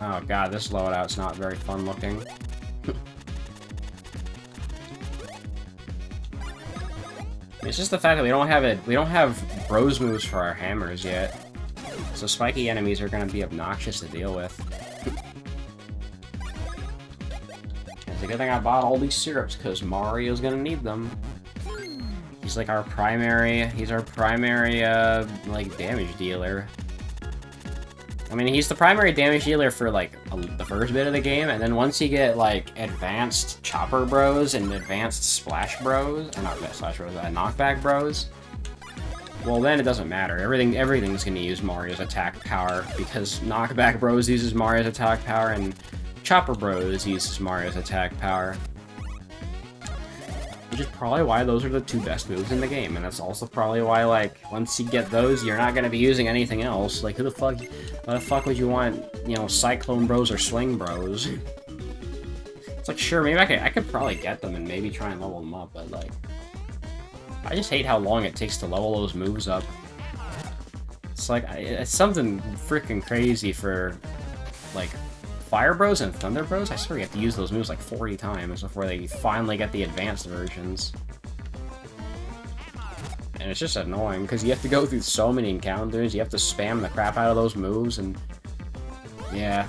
Oh god, this loadout's not very fun looking. It's just the fact that we don't have bros moves for our hammers yet. So spiky enemies are gonna be obnoxious to deal with. It's a good thing I bought all these syrups, because Mario's gonna need them. He's like our primary, like, damage dealer. I mean, he's the primary damage dealer for, like, the first bit of the game, and then once you get, like, advanced Chopper Bros and advanced Splash Bros, or not Splash Bros, Knockback Bros, well, then it doesn't matter. Everything's gonna use Mario's attack power, because Knockback Bros uses Mario's attack power, and Chopper Bros uses Mario's attack power. Which is probably why those are the 2 best moves in the game, and that's also probably why, like, once you get those, you're not gonna be using anything else. Like, why the fuck would you want, you know, Cyclone Bros or Swing Bros? It's like, sure, maybe I could probably get them and maybe try and level them up, but, like, I just hate how long it takes to level those moves up. It's like, it's something freaking crazy for, like, Fire Bros and Thunder Bros. I swear you have to use those moves like 40 times before they finally get the advanced versions. And it's just annoying, because you have to go through so many encounters, you have to spam the crap out of those moves, and... yeah.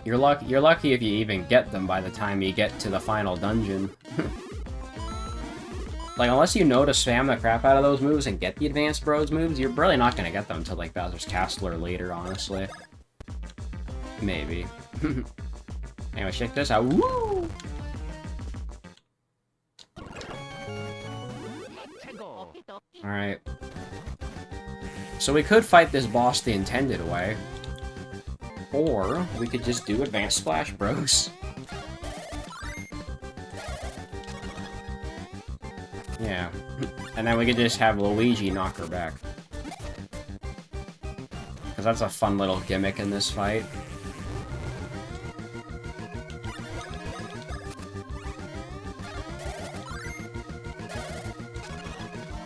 You're lucky if you even get them by the time you get to the final dungeon. Like, unless you know to spam the crap out of those moves and get the Advanced Bros moves, you're really not gonna get them until, like, Bowser's Castle or later, honestly. Maybe. Anyway, check this out. Woo! Alright. So we could fight this boss the intended way. Or we could just do Advanced Splash Bros. Yeah. And then we could just have Luigi knock her back. Because that's a fun little gimmick in this fight.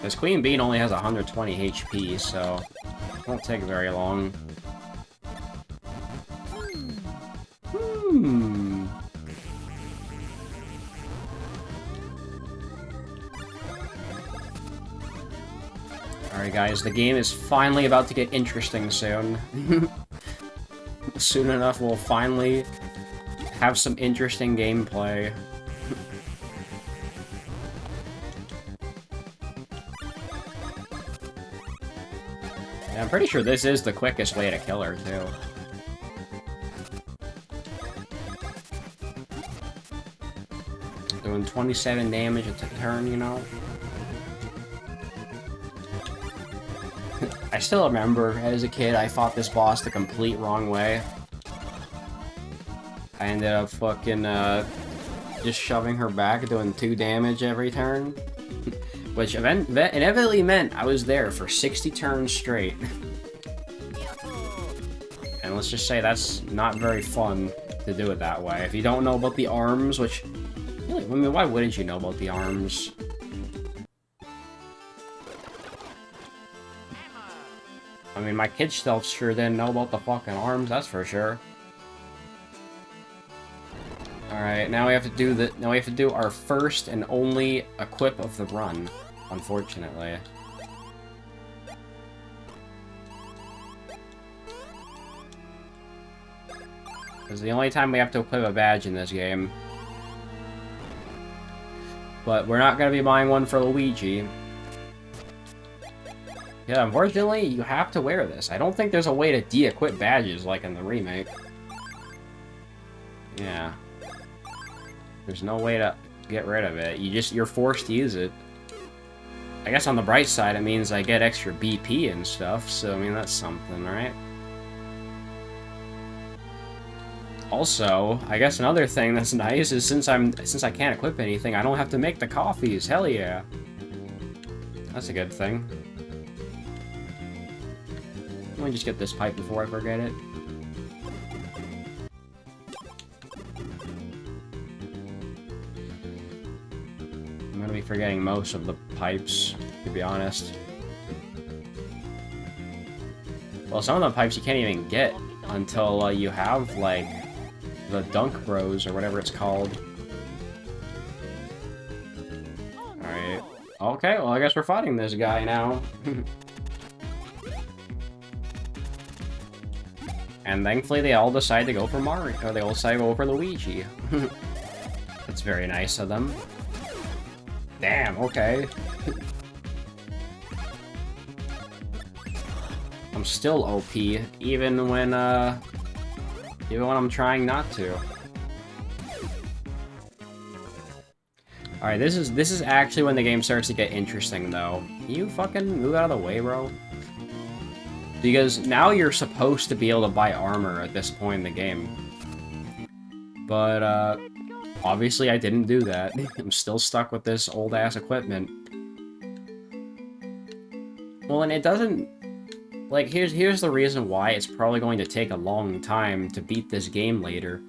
This Queen Bean only has 120 HP, so it won't take very long. Alright guys, the game is finally about to get interesting soon. Soon enough, we'll finally have some interesting gameplay. Yeah, I'm pretty sure this is the quickest way to kill her, too. Doing 27 damage a turn, you know? I still remember, as a kid, I fought this boss the complete wrong way. I ended up fucking, just shoving her back, doing 2 damage every turn. Which inevitably meant I was there for 60 turns straight. And let's just say that's not very fun to do it that way. If you don't know about the arms, which... Really, I mean, why wouldn't you know about the arms? I mean, my kid self sure didn't know about the fucking arms, that's for sure. Alright, now we have to do our first and only equip of the run, unfortunately. This is the only time we have to equip a badge in this game. But we're not going to be buying one for Luigi. Yeah, unfortunately, you have to wear this. I don't think there's a way to de-equip badges like in the remake. Yeah. There's no way to get rid of it. You're forced to use it. I guess on the bright side, it means I get extra BP and stuff, so I mean, that's something, right? Also, I guess another thing that's nice is since I can't equip anything, I don't have to make the coffees. Hell yeah. That's a good thing. Let me just get this pipe before I forget it. I'm gonna be forgetting most of the pipes, to be honest. Well, some of the pipes you can't even get until you have, like, the Dunk Bros, or whatever it's called. Alright. Okay, well, I guess we're fighting this guy now. And thankfully they all decide to go for Mario, or they all decide to go for Luigi. That's very nice of them. Damn, okay. I'm still OP, even when I'm trying not to. Alright, this is actually when the game starts to get interesting, though. You fucking move out of the way, bro. Because now you're supposed to be able to buy armor at this point in the game. But, obviously I didn't do that. I'm still stuck with this old-ass equipment. Well, and it doesn't... Like, here's the reason why it's probably going to take a long time to beat this game later.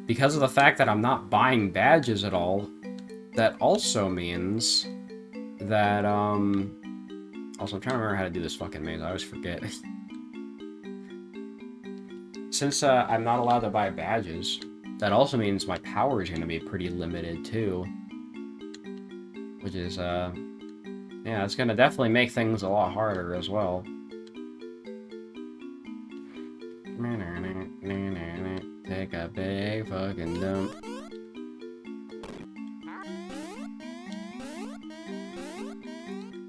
Because of the fact that I'm not buying badges at all, that also means that, Also, I'm trying to remember how to do this fucking maze. I always forget. Since, I'm not allowed to buy badges, that also means my power is going to be pretty limited, too. Which is, yeah, it's going to definitely make things a lot harder as well. Take fucking dumb.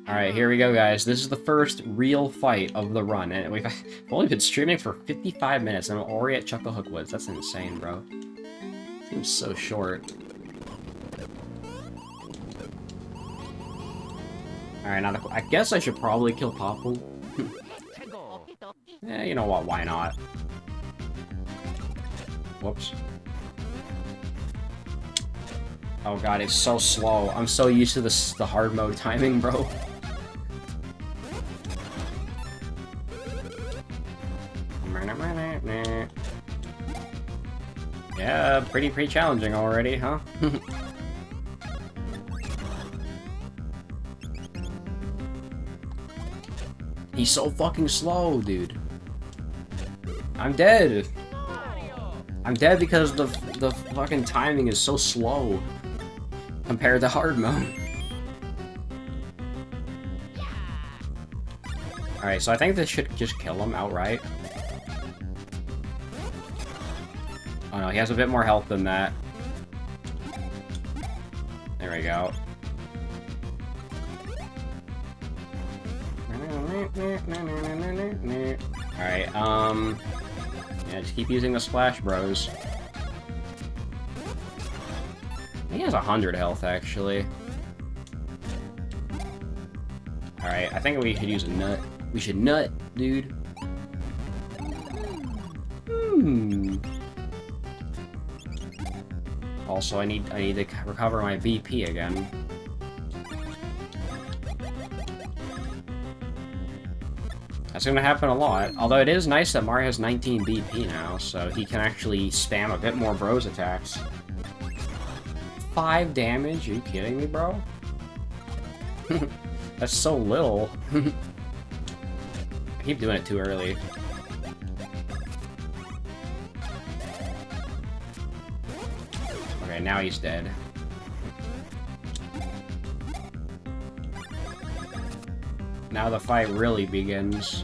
Alright, here we go, guys. This is the first real fight of the run, and we've only been streaming for 55 minutes, and I'm already at Chucklehook Woods. That's insane, bro. Seems so short. Alright, now I guess I should probably kill Popple. Yeah, you know what, why not? Whoops. Oh god, it's so slow. I'm so used to the hard mode timing, bro. Yeah, pretty challenging already, huh? He's so fucking slow, dude. I'm dead. I'm dead because the fucking timing is so slow compared to hard mode. Alright, so I think this should just kill him outright. Oh no, he has a bit more health than that. There we go. Alright, yeah, just keep using the splash, bros. He has 100 health, actually. Alright, I think we could use a nut. We should nut, dude. Also, I need to recover my BP again. That's gonna happen a lot. Although it is nice that Mario has 19 BP now, so he can actually spam a bit more bros attacks. 5 damage? Are you kidding me, bro? That's so little. I keep doing it too early. Okay, now he's dead. Now the fight really begins.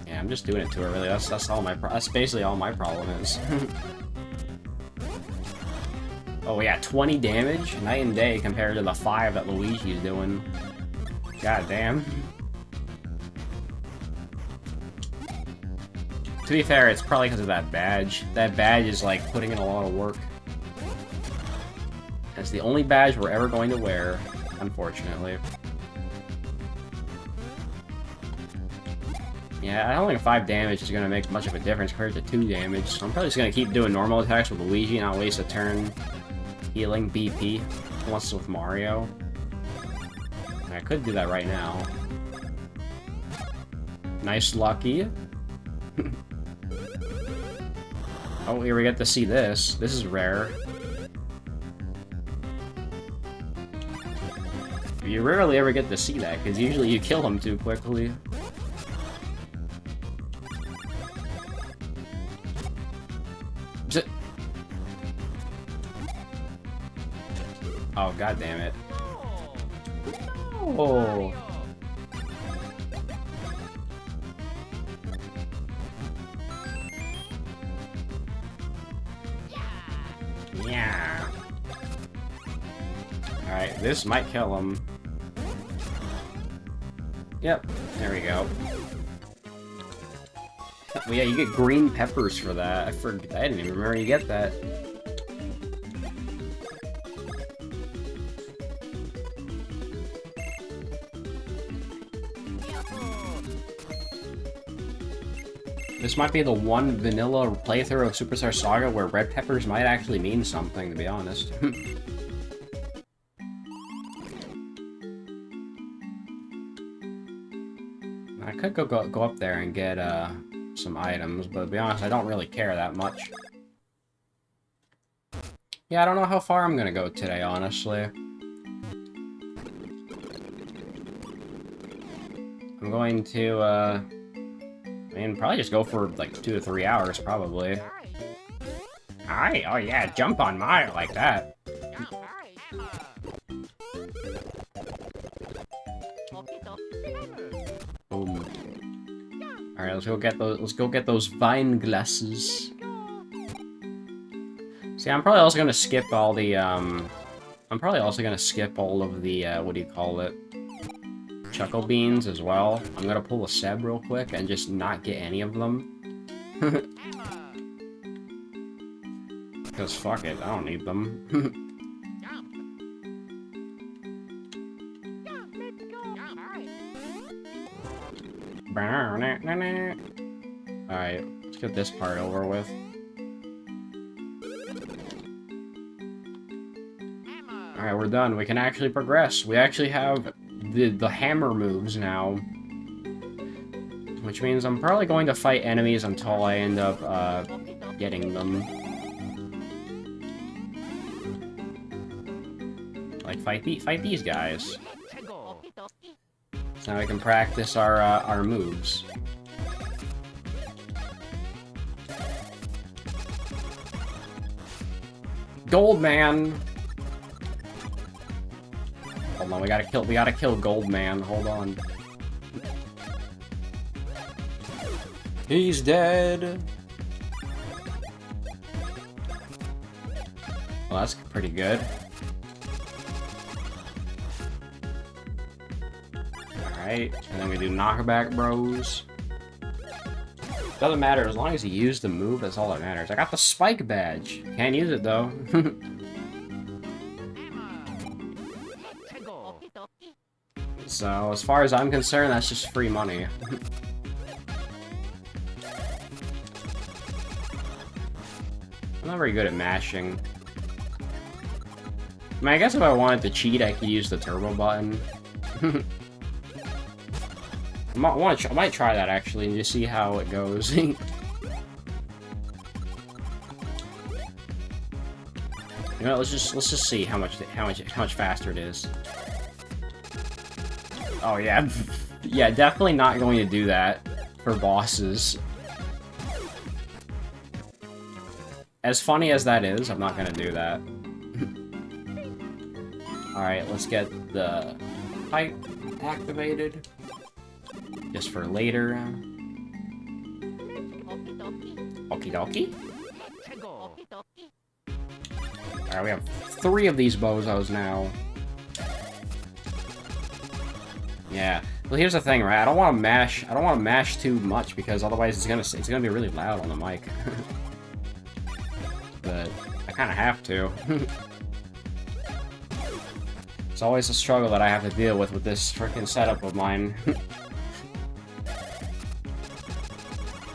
Yeah, I'm just doing it too early. That's all that's basically all my problem is. Oh yeah, 20 damage, night and day compared to the 5 that Luigi's doing. God damn. To be fair, it's probably because of that badge. That badge is like putting in a lot of work. That's the only badge we're ever going to wear, unfortunately. Yeah, I don't think 5 damage is going to make much of a difference compared to 2 damage, so I'm probably just going to keep doing normal attacks with Luigi and not waste a turn healing BP once with Mario. I could do that right now. Nice lucky. Oh, here we get to see this. This is rare. You rarely ever get to see that, because usually you kill him too quickly. Oh, god damn it. Oh. Yeah. Alright, this might kill him. Yep, there we go. Well, yeah, you get green peppers for that. I didn't even remember you get that. This might be the one vanilla playthrough of Superstar Saga where red peppers might actually mean something, to be honest. I could go up there and get some items, but to be honest, I don't really care that much. Yeah, I don't know how far I'm gonna go today, honestly. I'm going to, I mean, probably just go for, like, 2 to 3 hours, probably. Hi! Oh yeah, jump on Mario like that. Boom. Alright, let's go get those. Let's go get those vine glasses. See, I'm probably also gonna skip all the. I'm probably also gonna skip all of the. What do you call it? Chuckle beans as well. I'm gonna pull a Seb real quick and just not get any of them. Because fuck it, I don't need them. Alright, let's get this part over with. Alright, we're done. We can actually progress. We actually have the hammer moves now. Which means I'm probably going to fight enemies until I end up getting them. Like, fight these guys. So now we can practice our moves. Gold Man! Hold on, we gotta kill Gold Man, hold on. He's dead! Well, that's pretty good. Alright, and then we do knockback bros. Doesn't matter, as long as you use the move, that's all that matters. I got the spike badge. Can't use it though. So, as far as I'm concerned, that's just free money. I'm not very good at mashing. I mean, I guess if I wanted to cheat, I could use the turbo button. I might try that actually and just see how it goes. You know, let's just see how much faster it is. Oh yeah, yeah, definitely not going to do that for bosses. As funny as that is, I'm not gonna do that. Alright, let's get the pipe activated. Just for later. Okie dokie. Alright, we have 3 of these bozos now. Yeah. Well, here's the thing, right? I don't want to mash too much because otherwise it's gonna be really loud on the mic. But I kind of have to. It's always a struggle that I have to deal with this freaking setup of mine.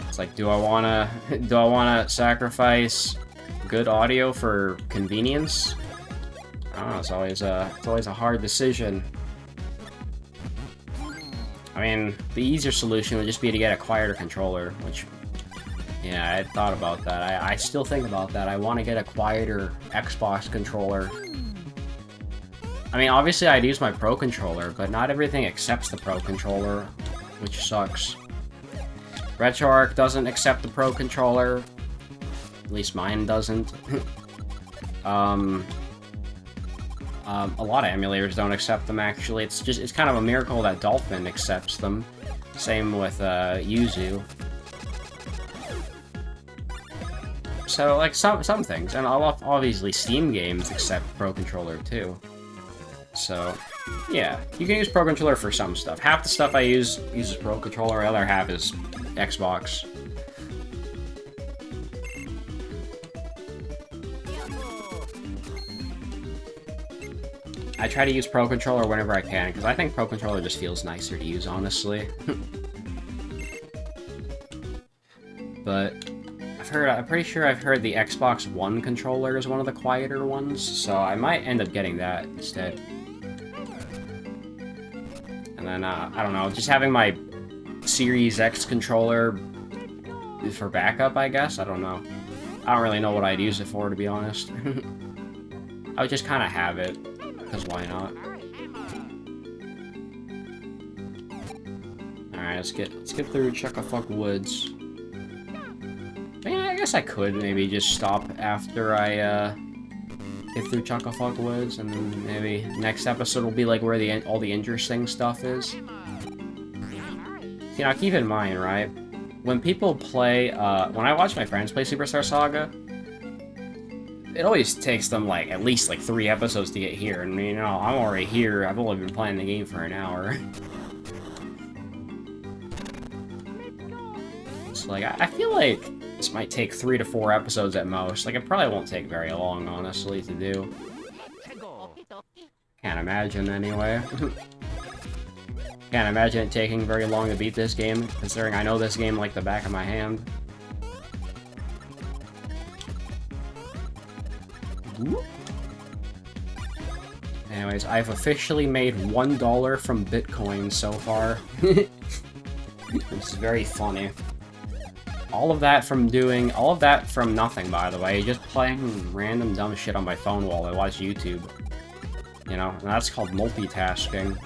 It's like, do I wanna sacrifice good audio for convenience? I don't know. It's always a hard decision. I mean, the easier solution would just be to get a quieter controller, which, yeah, I had thought about that. I still think about that. I want to get a quieter Xbox controller. I mean, obviously I'd use my Pro controller, but not everything accepts the Pro controller, which sucks. RetroArch doesn't accept the Pro controller. At least mine doesn't. A lot of emulators don't accept them, actually. It's kind of a miracle that Dolphin accepts them. Same with Yuzu. So, like, some things. And obviously Steam games accept Pro Controller, too. So, yeah. You can use Pro Controller for some stuff. Half the stuff I use uses Pro Controller, the other half is Xbox. I try to use Pro Controller whenever I can, because I think Pro Controller just feels nicer to use, honestly. But I'm pretty sure I've heard the Xbox One controller is one of the quieter ones, so I might end up getting that instead. And then, I don't know, just having my Series X controller for backup, I guess? I don't know. I don't really know what I'd use it for, to be honest. I would just kind of have it. Because why not? Alright, let's get through Chuck-a-Fuck Woods. I mean, I guess I could maybe just stop after I get through Chuck-a-Fuck Woods, and then maybe next episode will be like where all the interesting stuff is. You know, keep in mind, right? when people play, when I watch my friends play Superstar Saga, it always takes them, like, at least, like, 3 episodes to get here, and, you know, I'm already here, I've only been playing the game for an hour. So, like, I feel like this might take 3 to 4 episodes at most. Like, it probably won't take very long, honestly, to do. Can't imagine, anyway. Can't imagine it taking very long to beat this game, considering I know this game like the back of my hand. Anyways, I've officially made $1 from Bitcoin so far. This is very funny. All of that from nothing, by the way. Just playing random dumb shit on my phone while I watch YouTube. You know, and that's called multitasking.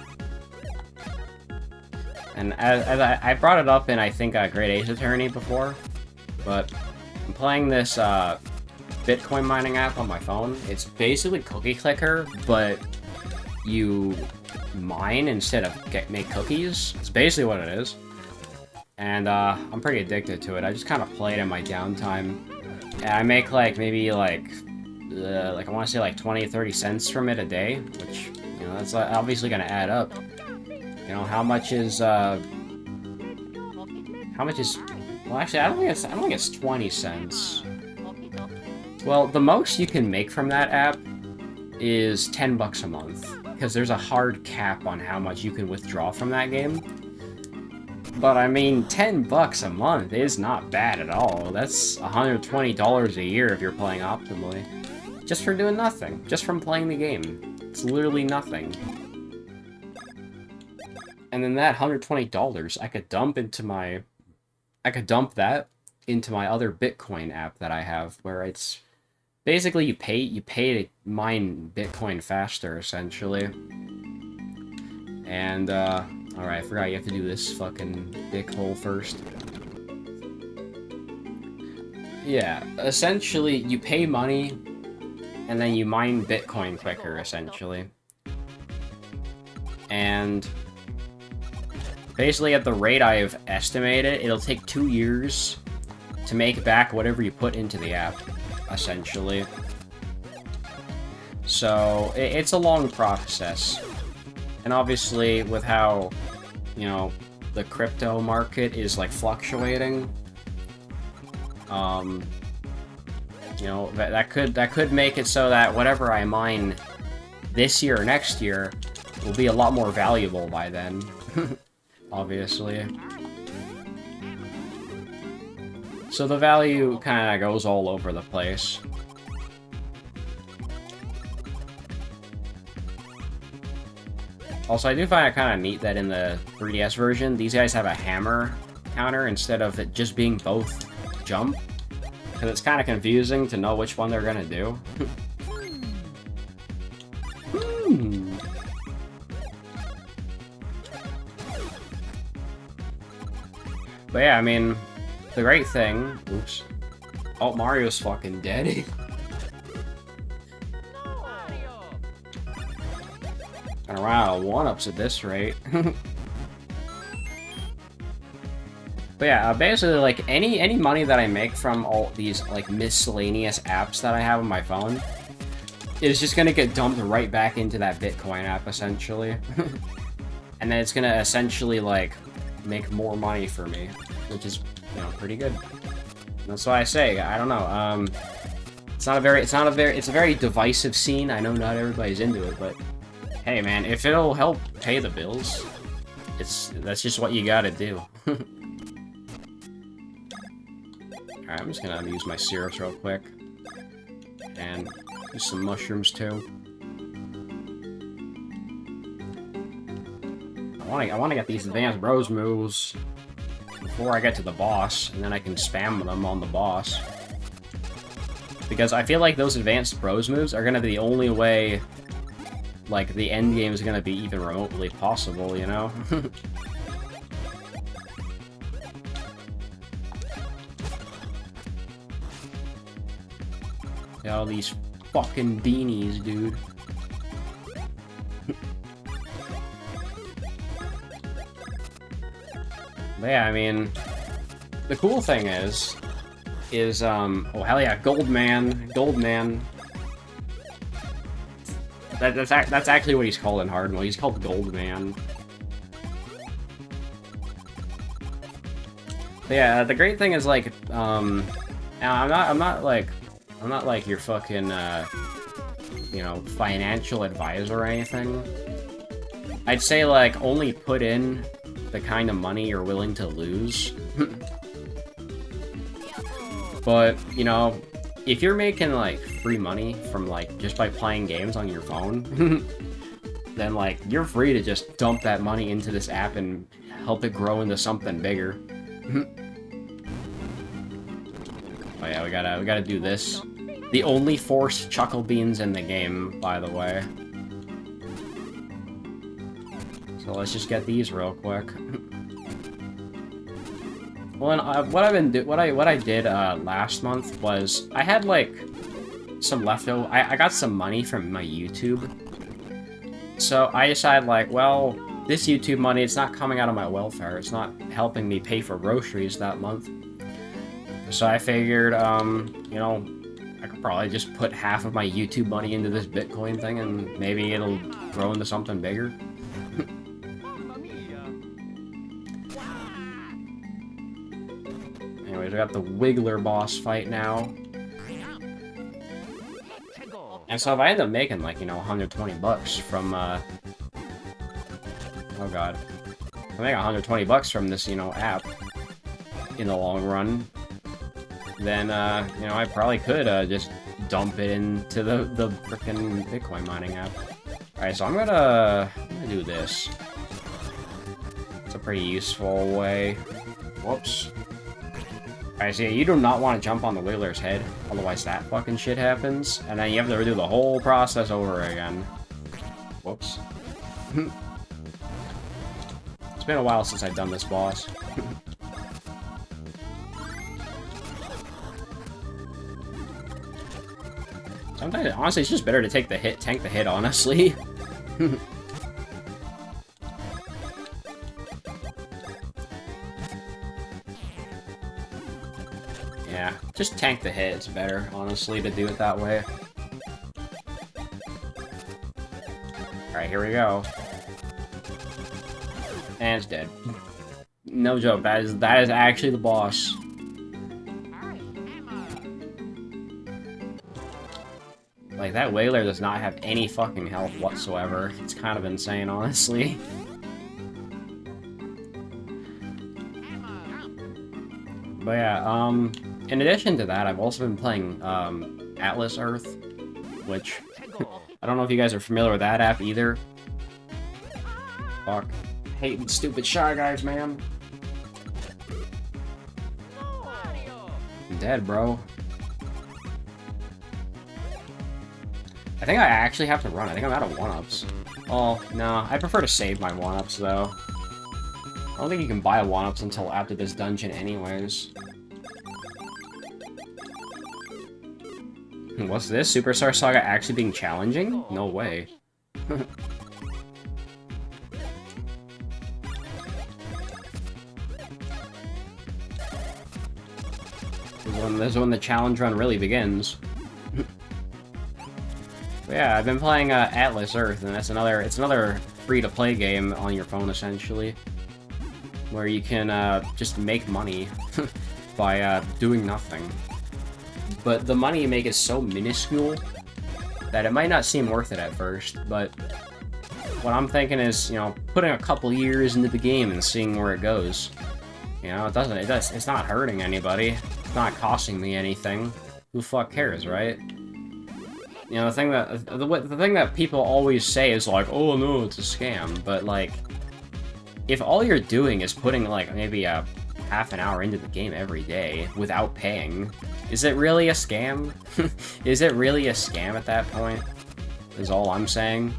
And as I brought it up in, I think, Great Ace Attorney before, but I'm playing this Bitcoin mining app on my phone. It's basically Cookie Clicker, but you mine instead of make cookies. It's basically what it is. And I'm pretty addicted to it. I just kind of play it in my downtime. And I make like maybe like I want to say like 20-30 cents from it a day, which, you know, that's obviously going to add up. You know, how much is well, actually, I don't think it's 20 cents. Well, the most you can make from that app is 10 bucks a month, because there's a hard cap on how much you can withdraw from that game. But I mean, 10 bucks a month is not bad at all. That's $120 a year if you're playing optimally. Just for doing nothing. Just from playing the game. It's literally nothing. And then that $120, I could dump that into my other Bitcoin app that I have, where it's basically you pay to mine Bitcoin faster, essentially. And alright, I forgot you have to do this fucking dick hole first. Yeah, essentially you pay money and then you mine Bitcoin quicker, essentially. And basically, at the rate I've estimated, it'll take 2 years to make back whatever you put into the app, essentially. So, it's a long process. And obviously, with how, you know, the crypto market is, like, fluctuating, you know, that could make it so that whatever I mine this year or next year will be a lot more valuable by then. Obviously. So the value kind of goes all over the place. Also, I do find it kind of neat that in the 3DS version, these guys have a hammer counter instead of it just being both jump. Because it's kind of confusing to know which one they're gonna do. But yeah, I mean, the great thing... Oops. Oh, Mario's fucking dead. Gonna run out of 1-ups at this rate. But yeah, basically, like, any money that I make from all these, like, miscellaneous apps that I have on my phone is just gonna get dumped right back into that Bitcoin app, essentially. And then it's gonna essentially, like, make more money for me, which is, you know, pretty good. That's why I say, I don't know, it's a very divisive scene. I know not everybody's into it, but hey, man, if it'll help pay the bills, that's just what you gotta do. Alright, I'm just gonna use my syrups real quick. And use some mushrooms, too. I wanna get these advanced bros moves before I get to the boss, and then I can spam them on the boss. Because I feel like those advanced bros moves are gonna be the only way, like, the end game is gonna be even remotely possible, you know? All these fucking beanies, dude. But yeah, I mean, the cool thing is, oh hell yeah, Gold Man. That's actually what he's called in hard mode. He's called Gold Man. But yeah, the great thing is like, now I'm not like your fucking you know, financial advisor or anything. I'd say like only put in the kind of money you're willing to lose. But, you know, if you're making, like, free money from, like, just by playing games on your phone, then, like, you're free to just dump that money into this app and help it grow into something bigger. Oh yeah, we gotta do this. The only forced chuckle beans in the game, by the way. So let's just get these real quick. Well, what I did last month was I had like some leftover. I got some money from my YouTube, so I decided like, well, this YouTube money, it's not coming out of my welfare. It's not helping me pay for groceries that month. So I figured, you know, I could probably just put half of my YouTube money into this Bitcoin thing, and maybe it'll grow into something bigger. Anyways, I got the Wiggler boss fight now. And so if I end up making, like, you know, 120 bucks from, oh god. If I make 120 bucks from this, you know, app in the long run, then, you know, I probably could, just dump it into the frickin' Bitcoin mining app. Alright, so I'm gonna do this. It's a pretty useful way. Whoops. Alright, so yeah, you do not want to jump on the Wiggler's head, otherwise that fucking shit happens, and then you have to redo the whole process over again. Whoops. It's been a while since I've done this boss. Sometimes, honestly, it's just better to take the hit, tank the hit, honestly. Yeah, just tank the hit, it's better, honestly, to do it that way. Alright, here we go. And it's dead. No joke, that is actually the boss. Like, that Whaler does not have any fucking health whatsoever. It's kind of insane, honestly. But yeah, in addition to that, I've also been playing, Atlas Earth, which, I don't know if you guys are familiar with that app either. Fuck. Hating stupid Shy Guys, man. I'm dead, bro. I think I actually have to run. I think I'm out of 1-ups. Oh, no. I prefer to save my 1-ups, though. I don't think you can buy 1-ups until after this dungeon anyways. What's this? Superstar Saga actually being challenging? No way. This is when the challenge run really begins. But yeah, I've been playing Atlas Earth, and it's another free-to-play game on your phone, essentially, where you can just make money by doing nothing. But the money you make is so minuscule that it might not seem worth it at first, but what I'm thinking is, you know, putting a couple years into the game and seeing where it goes. You know, it's not hurting anybody. It's not costing me anything. Who the fuck cares, right? You know, the thing that people always say is like, oh no, it's a scam, but like, if all you're doing is putting like maybe a half an hour into the game every day without paying, is it really a scam? Is it really a scam at that point? Is all I'm saying.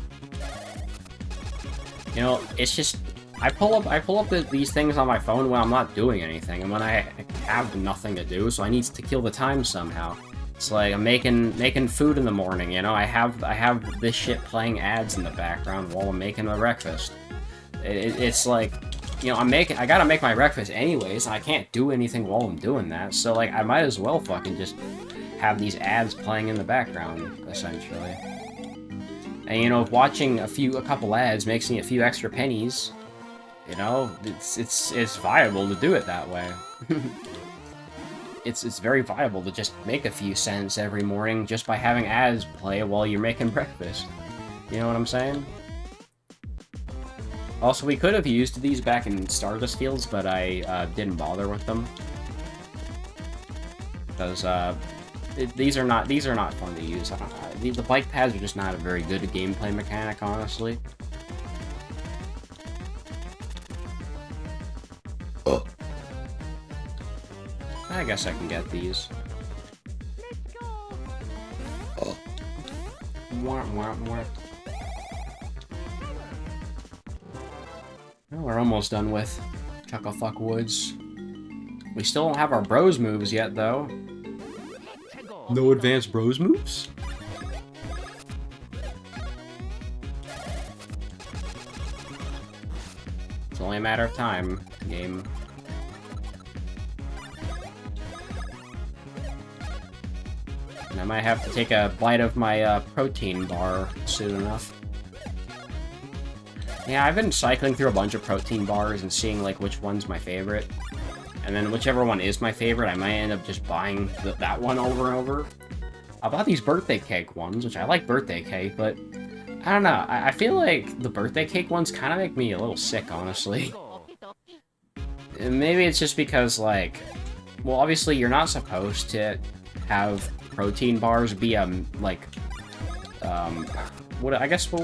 You know, it's just, I pull up these things on my phone when I'm not doing anything, and when I have nothing to do, so I need to kill the time somehow. It's like I'm making food in the morning, you know. I have this shit playing ads in the background while I'm making my breakfast. It's like, you know, I gotta make my breakfast anyways, and I can't do anything while I'm doing that, so, like, I might as well fucking just have these ads playing in the background, essentially. And, you know, if watching a couple ads makes me a few extra pennies, you know, it's viable to do it that way. It's very viable to just make a few cents every morning just by having ads play while you're making breakfast. You know what I'm saying? Also, we could have used these back in Stardust Fields, but I didn't bother with them. Because these are not fun to use. The bike pads are just not a very good gameplay mechanic, honestly. I guess I can get these. Oh. Well, we're almost done with Chucklefuck Woods. We still don't have our bros moves yet, though. No advanced bros moves? It's only a matter of time, game. And I might have to take a bite of my protein bar soon enough. Yeah, I've been cycling through a bunch of protein bars and seeing, like, which one's my favorite. And then whichever one is my favorite, I might end up just buying that one over and over. I bought these birthday cake ones, which I like birthday cake, but I don't know. I feel like the birthday cake ones kind of make me a little sick, honestly. And maybe it's just because, like, well, obviously you're not supposed to have protein bars be, what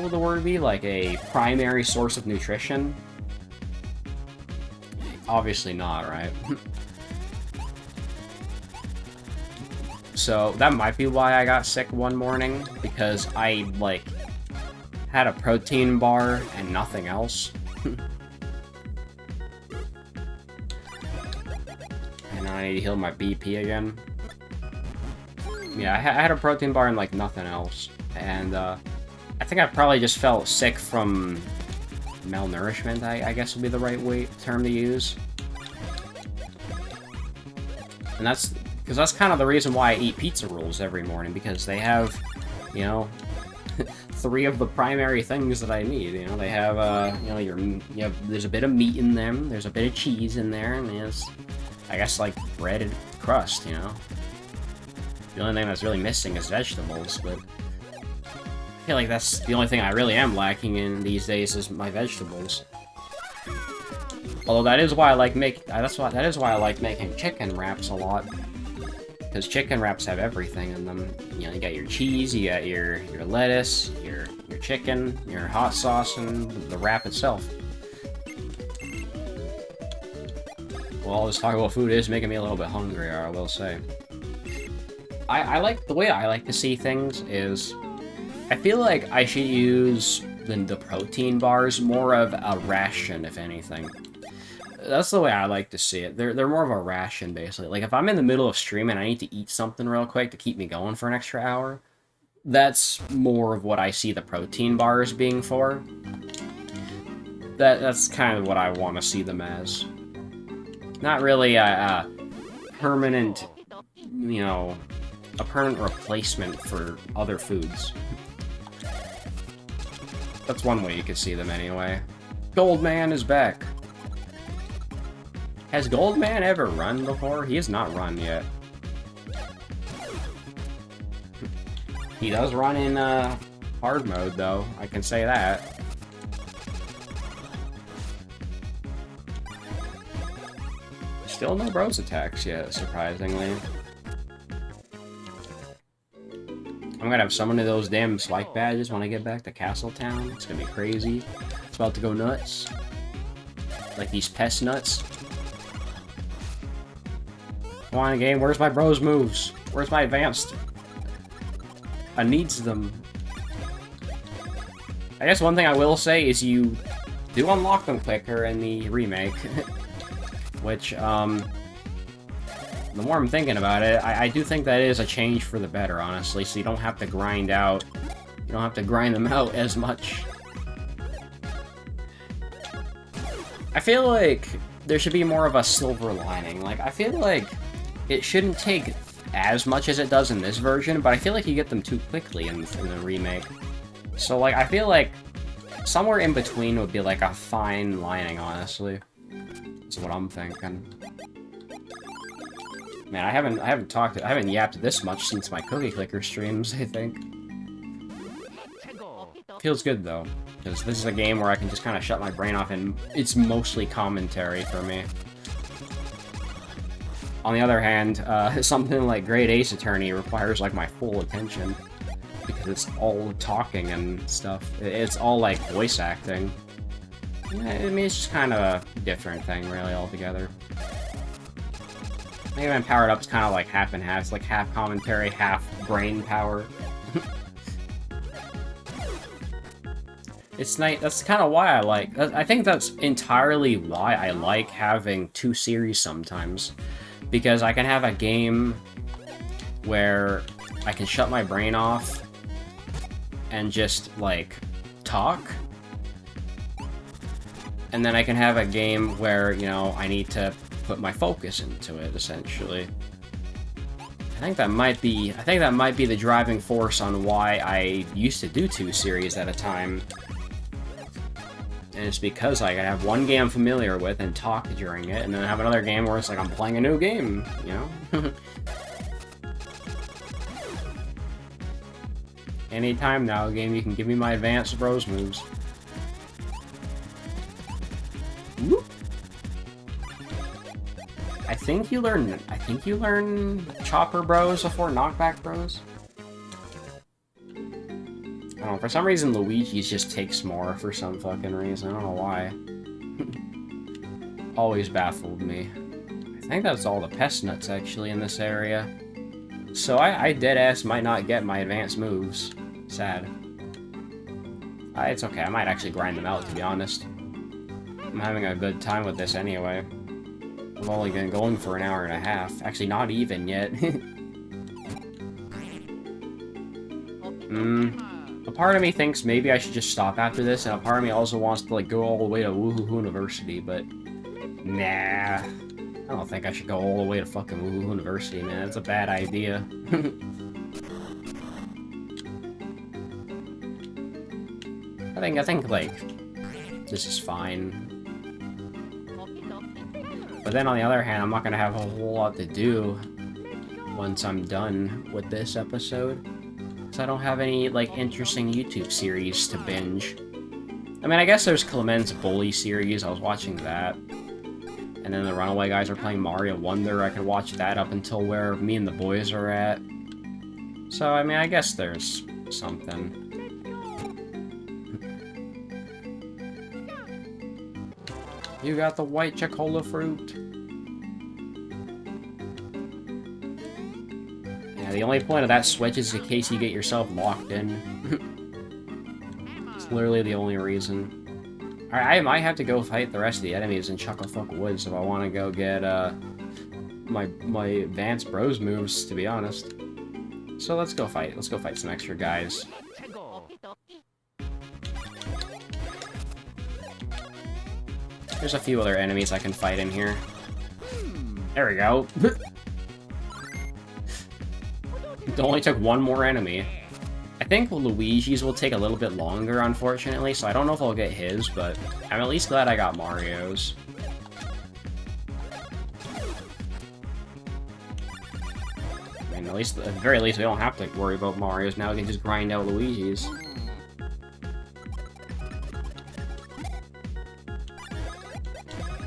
would the word be? Like a primary source of nutrition? Obviously not, right? So that might be why I got sick one morning, because I, like, had a protein bar and nothing else. And I need to heal my BP again. Yeah, I had a protein bar and, like, nothing else. And, I think I probably just felt sick from malnourishment, I guess would be the right term to use. And that's because that's kind of the reason why I eat pizza rolls every morning, because they have, you know, 3 of the primary things that I need. You know, they have, you know, there's a bit of meat in them, there's a bit of cheese in there, and there's, I guess, like, bread and crust, you know? The only thing that's really missing is vegetables, but I feel like that's the only thing I really am lacking in these days is my vegetables. Although that is why I like making chicken wraps a lot, because chicken wraps have everything in them. You know, you got your cheese, you got your lettuce, your chicken, your hot sauce, and the wrap itself. Well, all this talk about food is making me a little bit hungrier, I will say. I like, the way I like to see things is, I feel like I should use the protein bars more of a ration, if anything. That's the way I like to see it. They're more of a ration, basically. Like, if I'm in the middle of streaming, I need to eat something real quick to keep me going for an extra hour. That's more of what I see the protein bars being for. That's kind of what I want to see them as. Not really a permanent, you know, a permanent replacement for other foods. That's one way you could see them anyway. Goldman is back. Has Goldman ever run before? He has not run yet. He does run in hard mode, though. I can say that. Still no bros attacks yet, surprisingly. I'm gonna have so many of those damn spike badges when I get back to Castletown. It's gonna be crazy. It's about to go nuts. Like these pest nuts. Come on, game. Where's my bros moves? Where's my advanced? I needs them. I guess one thing I will say is you do unlock them quicker in the remake. Which, the more I'm thinking about it, I do think that is a change for the better, honestly, so you don't have to grind out. You don't have to grind them out as much. I feel like there should be more of a silver lining. Like, I feel like it shouldn't take as much as it does in this version, but I feel like you get them too quickly in the remake. So, like, I feel like somewhere in between would be, like, a fine lining, honestly. That's what I'm thinking. Man, I haven't yapped this much since my Cookie Clicker streams, I think. Feels good, though, because this is a game where I can just kind of shut my brain off, and it's mostly commentary for me. On the other hand, something like Great Ace Attorney requires, like, my full attention, because it's all talking and stuff. It's all, like, voice acting. Yeah, I mean, it's just kind of a different thing, really, altogether. Mega Man Powered Up is kind of like half and half. It's like half commentary, half brain power. It's nice. That's kind of why I like... I think that's entirely why I like having two series sometimes. Because I can have a game where I can shut my brain off and just, like, talk. And then I can have a game where, you know, I need to put my focus into it, essentially. I think that might be the driving force on why I used to do two series at a time. And it's because I can have one game I'm familiar with and talk during it, and then have another game where it's like I'm playing a new game, you know? Anytime now, game, you can give me my advanced bros moves. Whoop. I think you learn Chopper Bros before Knockback Bros. I don't know, for some reason Luigi's just takes more for some fucking reason. I don't know why. Always baffled me. I think that's all the pest nuts actually in this area. So I deadass might not get my advanced moves. Sad. It's okay, I might actually grind them out, to be honest. I'm having a good time with this anyway. I've only been going for an hour and a half. Actually, not even yet. A part of me thinks maybe I should just stop after this, and a part of me also wants to, like, go all the way to Woohoo University, but... Nah. I don't think I should go all the way to fucking Woohoo University, man. That's a bad idea. I think, like, this is fine. But then on the other hand, I'm not gonna have a whole lot to do once I'm done with this episode. Because I don't have any, like, interesting YouTube series to binge. I mean, I guess there's Clement's Bully series, I was watching that. And then the Runaway guys are playing Mario Wonder, I could watch that up until where me and the boys are at. So, I mean, I guess there's something. You got the white chocola fruit. Yeah, the only point of that switch is in case you get yourself locked in. It's literally the only reason. Alright, I might have to go fight the rest of the enemies in Chucklefuck Woods if I want to go get, my advanced bros moves, to be honest. So let's go fight some extra guys. There's a few other enemies I can fight in here. There we go. It only took one more enemy. I think Luigi's will take a little bit longer, unfortunately, so I don't know if I'll get his, but I'm at least glad I got Mario's. I mean, at the very least, we don't have to worry about Mario's now, we can just grind out Luigi's.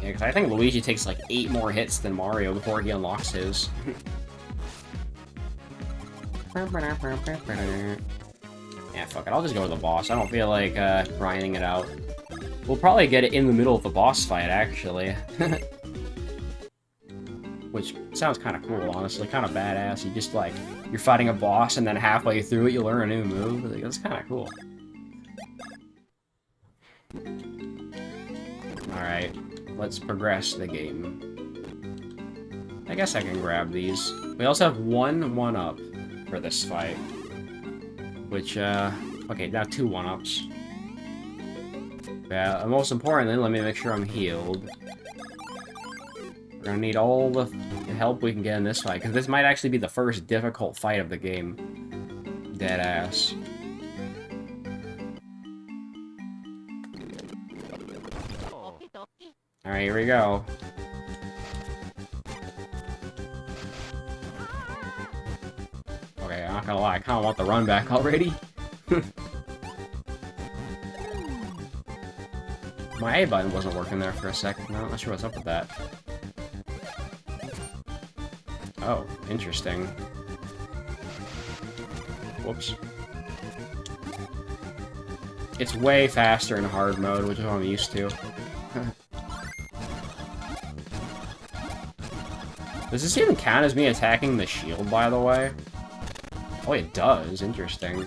Yeah, because I think Luigi takes like 8 more hits than Mario before he unlocks his. Yeah, fuck it, I'll just go with the boss. I don't feel like grinding it out. We'll probably get it in the middle of the boss fight, actually. Which sounds kind of cool, honestly. Kind of badass. You just, like, you're fighting a boss, and then halfway through it, you learn a new move. Like, that's kind of cool. Alright, let's progress the game. I guess I can grab these. We also have one 1-up for this fight. Which, okay, now 2 1-ups. Yeah, and most importantly, let me make sure I'm healed. We're gonna need all the help we can get in this fight, because this might actually be the first difficult fight of the game. Deadass. Alright, here we go. Okay, I'm not gonna lie, I kinda want the run back already. My A button wasn't working there for a second. I'm not sure what's up with that. Oh, interesting. Whoops. It's way faster in hard mode, which is what I'm used to. Does this even count as me attacking the shield, by the way? Oh, it does. Interesting.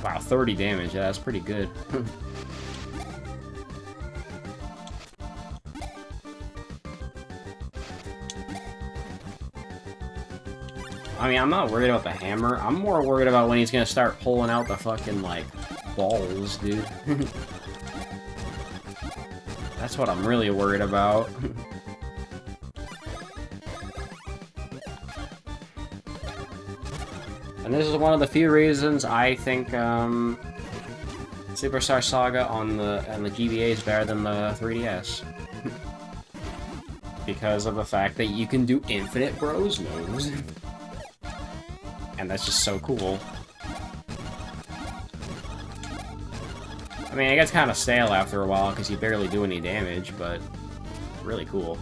Wow, 30 damage. Yeah, that's pretty good. I mean, I'm not worried about the hammer. I'm more worried about when he's gonna start pulling out the fucking, like, balls, dude. That's what I'm really worried about. And this is one of the few reasons I think, Superstar Saga on the GBA is better than the 3DS. Because of the fact that you can do infinite bros moves. And that's just so cool. I mean, it gets kind of stale after a while because you barely do any damage, but really cool.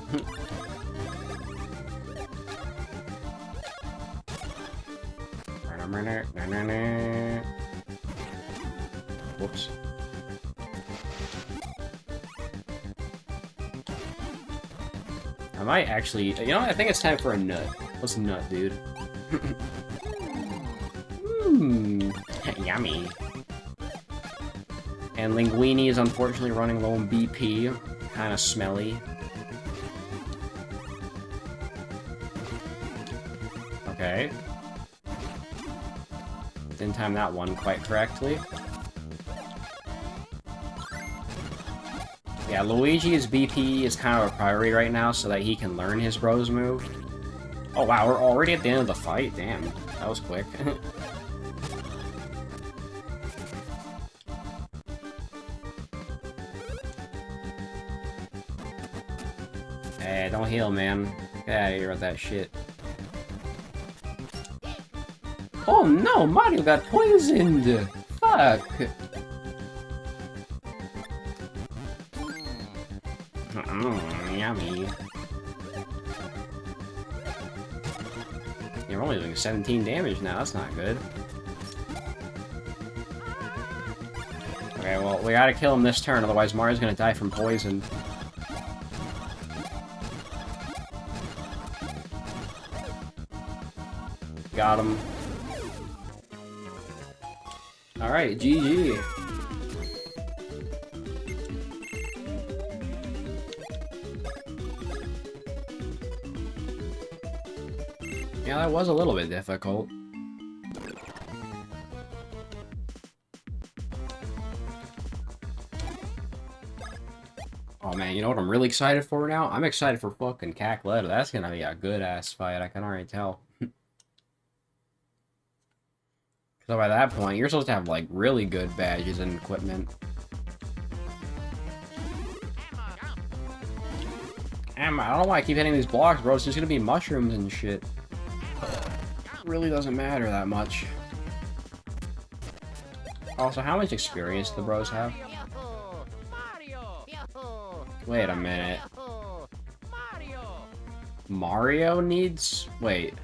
Whoops. I might actually... You know what? I think it's time for a nut. What's a nut, dude? Yummy. And Linguini is unfortunately running low on BP. Kinda smelly. Okay. Didn't time that one quite correctly. Yeah, Luigi's BP is kind of a priority right now so that he can learn his bros move. Oh wow, we're already at the end of the fight? Damn, that was quick. Hey, don't heal, man. Get out of here with that shit. Oh no, Mario got poisoned! Fuck! Yummy. You're only doing 17 damage now, that's not good. Okay, well, we gotta kill him this turn, otherwise Mario's gonna die from poison. Got him. Alright, GG. Yeah, that was a little bit difficult. Oh man, you know what I'm really excited for now? I'm excited for fucking Cackletta. That's gonna be a good-ass fight, I can already tell. So by that point, you're supposed to have, like, really good badges and equipment. I don't know why I keep hitting these blocks, bro. It's just gonna be mushrooms and shit. It really doesn't matter that much. Also, how much experience do the bros have? Wait a minute. Mario needs... Wait.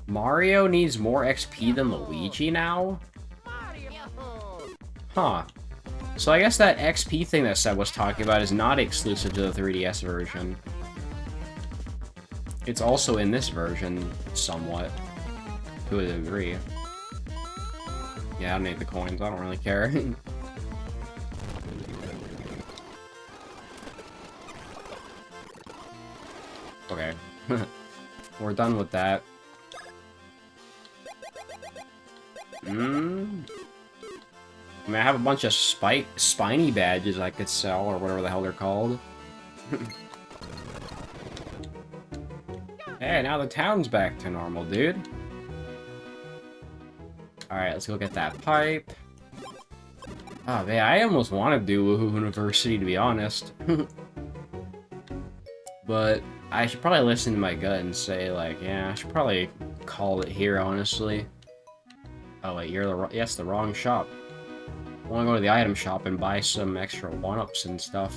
Mario needs more XP than Luigi now? Huh. So I guess that XP thing that Seb was talking about is not exclusive to the 3DS version. It's also in this version, somewhat. To a degree. Yeah, I don't need the coins, I don't really care. Okay. We're done with that. Hmm. I mean, I have a bunch of spiny badges I could sell, or whatever the hell they're called. Hey, now the town's back to normal, dude. Alright, let's go get that pipe. Oh, man, I almost want to do Woohoo University, to be honest. But I should probably listen to my gut and say, like, yeah, I should probably call it here, honestly. Oh, wait, that's the wrong shop. I want to go to the item shop and buy some extra 1-ups and stuff.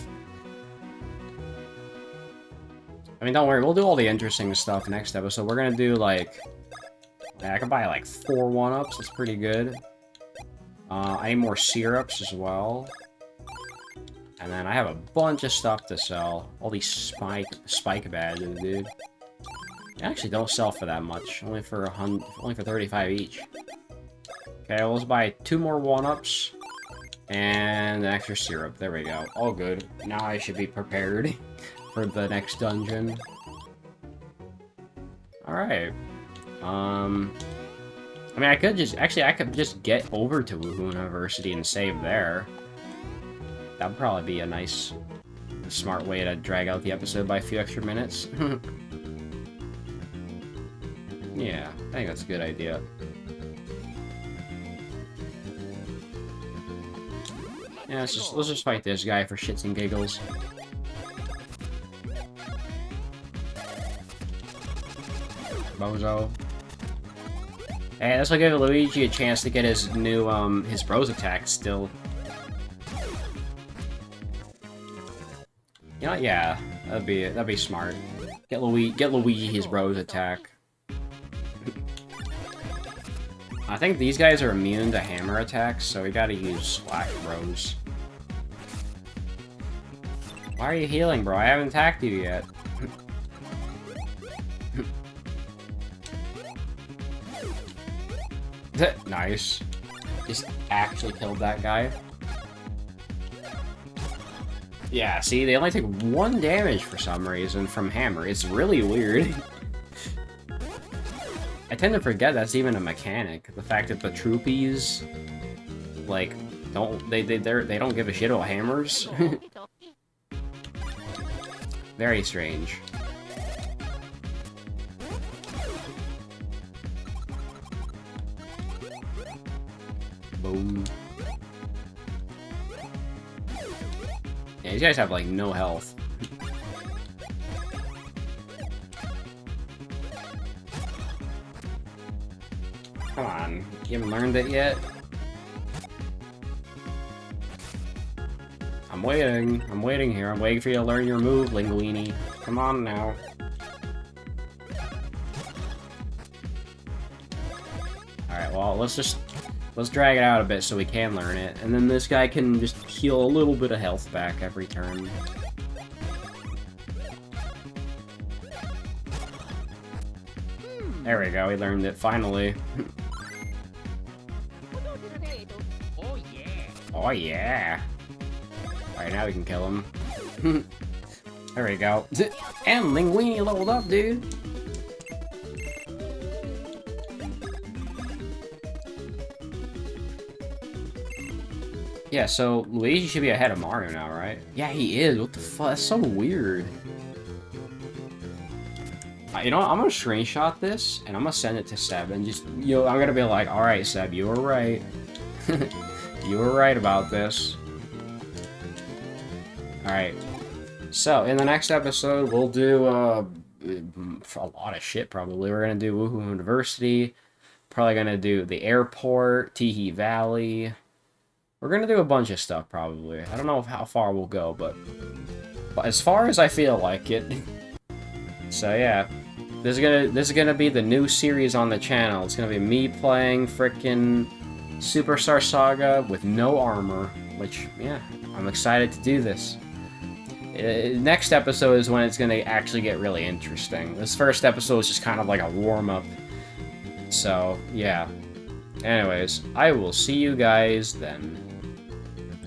I mean, don't worry, we'll do all the interesting stuff next episode. We're gonna do, like... I can buy, like, 4 1-ups. That's pretty good. I need more syrups as well. And then I have a bunch of stuff to sell. All these spike badges, dude. They actually don't sell for that much. Only for 35 each. Okay, well, let's buy 2 more 1-ups. And an extra syrup. There we go. All good. Now I should be prepared for the next dungeon. Alright. I mean, I could just get over to Woohoo University and save there. That'd probably be a nice, smart way to drag out the episode by a few extra minutes. Yeah, I think that's a good idea. Yeah, let's just fight this guy for shits and giggles. Bozo. Hey, this will give Luigi a chance to get his new, his bros attack still. You know, yeah, that'd be smart. Get Luigi his bros attack. I think these guys are immune to hammer attacks, so we gotta use Slash Bros. Why are you healing, bro? I haven't attacked you yet. Nice. Just actually killed that guy. Yeah, see, they only take 1 damage for some reason from hammer. It's really weird. I tend to forget that's even a mechanic. The fact that the troopies, like, they don't give a shit about hammers. Very strange. Boom. Yeah, these guys have, like, no health. Come on, you haven't learned it yet? I'm waiting here. I'm waiting for you to learn your move, Linguini. Come on now. Alright, well, let's drag it out a bit so we can learn it, and then this guy can just heal a little bit of health back every turn. There we go, we learned it, finally. Oh yeah! Alright, now we can kill him. There we go. And Linguini leveled up, dude! Yeah, so Luigi should be ahead of Mario now, right? Yeah, he is. What the fuck? That's so weird. You know what? I'm gonna screenshot this, and I'm gonna send it to Seb, and just, I'm gonna be like, alright, Seb, you were right. You were right about this. Alright. So, in the next episode, we'll do, a lot of shit, probably. We're gonna do Woohoo University. Probably gonna do the airport, Teehee Valley. We're gonna do a bunch of stuff, probably. I don't know how far we'll go, but as far as I feel like it. So yeah, this is gonna be the new series on the channel. It's gonna be me playing frickin' Superstar Saga with no armor, which, yeah, I'm excited to do this. Next episode is when it's gonna actually get really interesting. This first episode is just kind of like a warm-up. So, yeah. Anyways, I will see you guys then.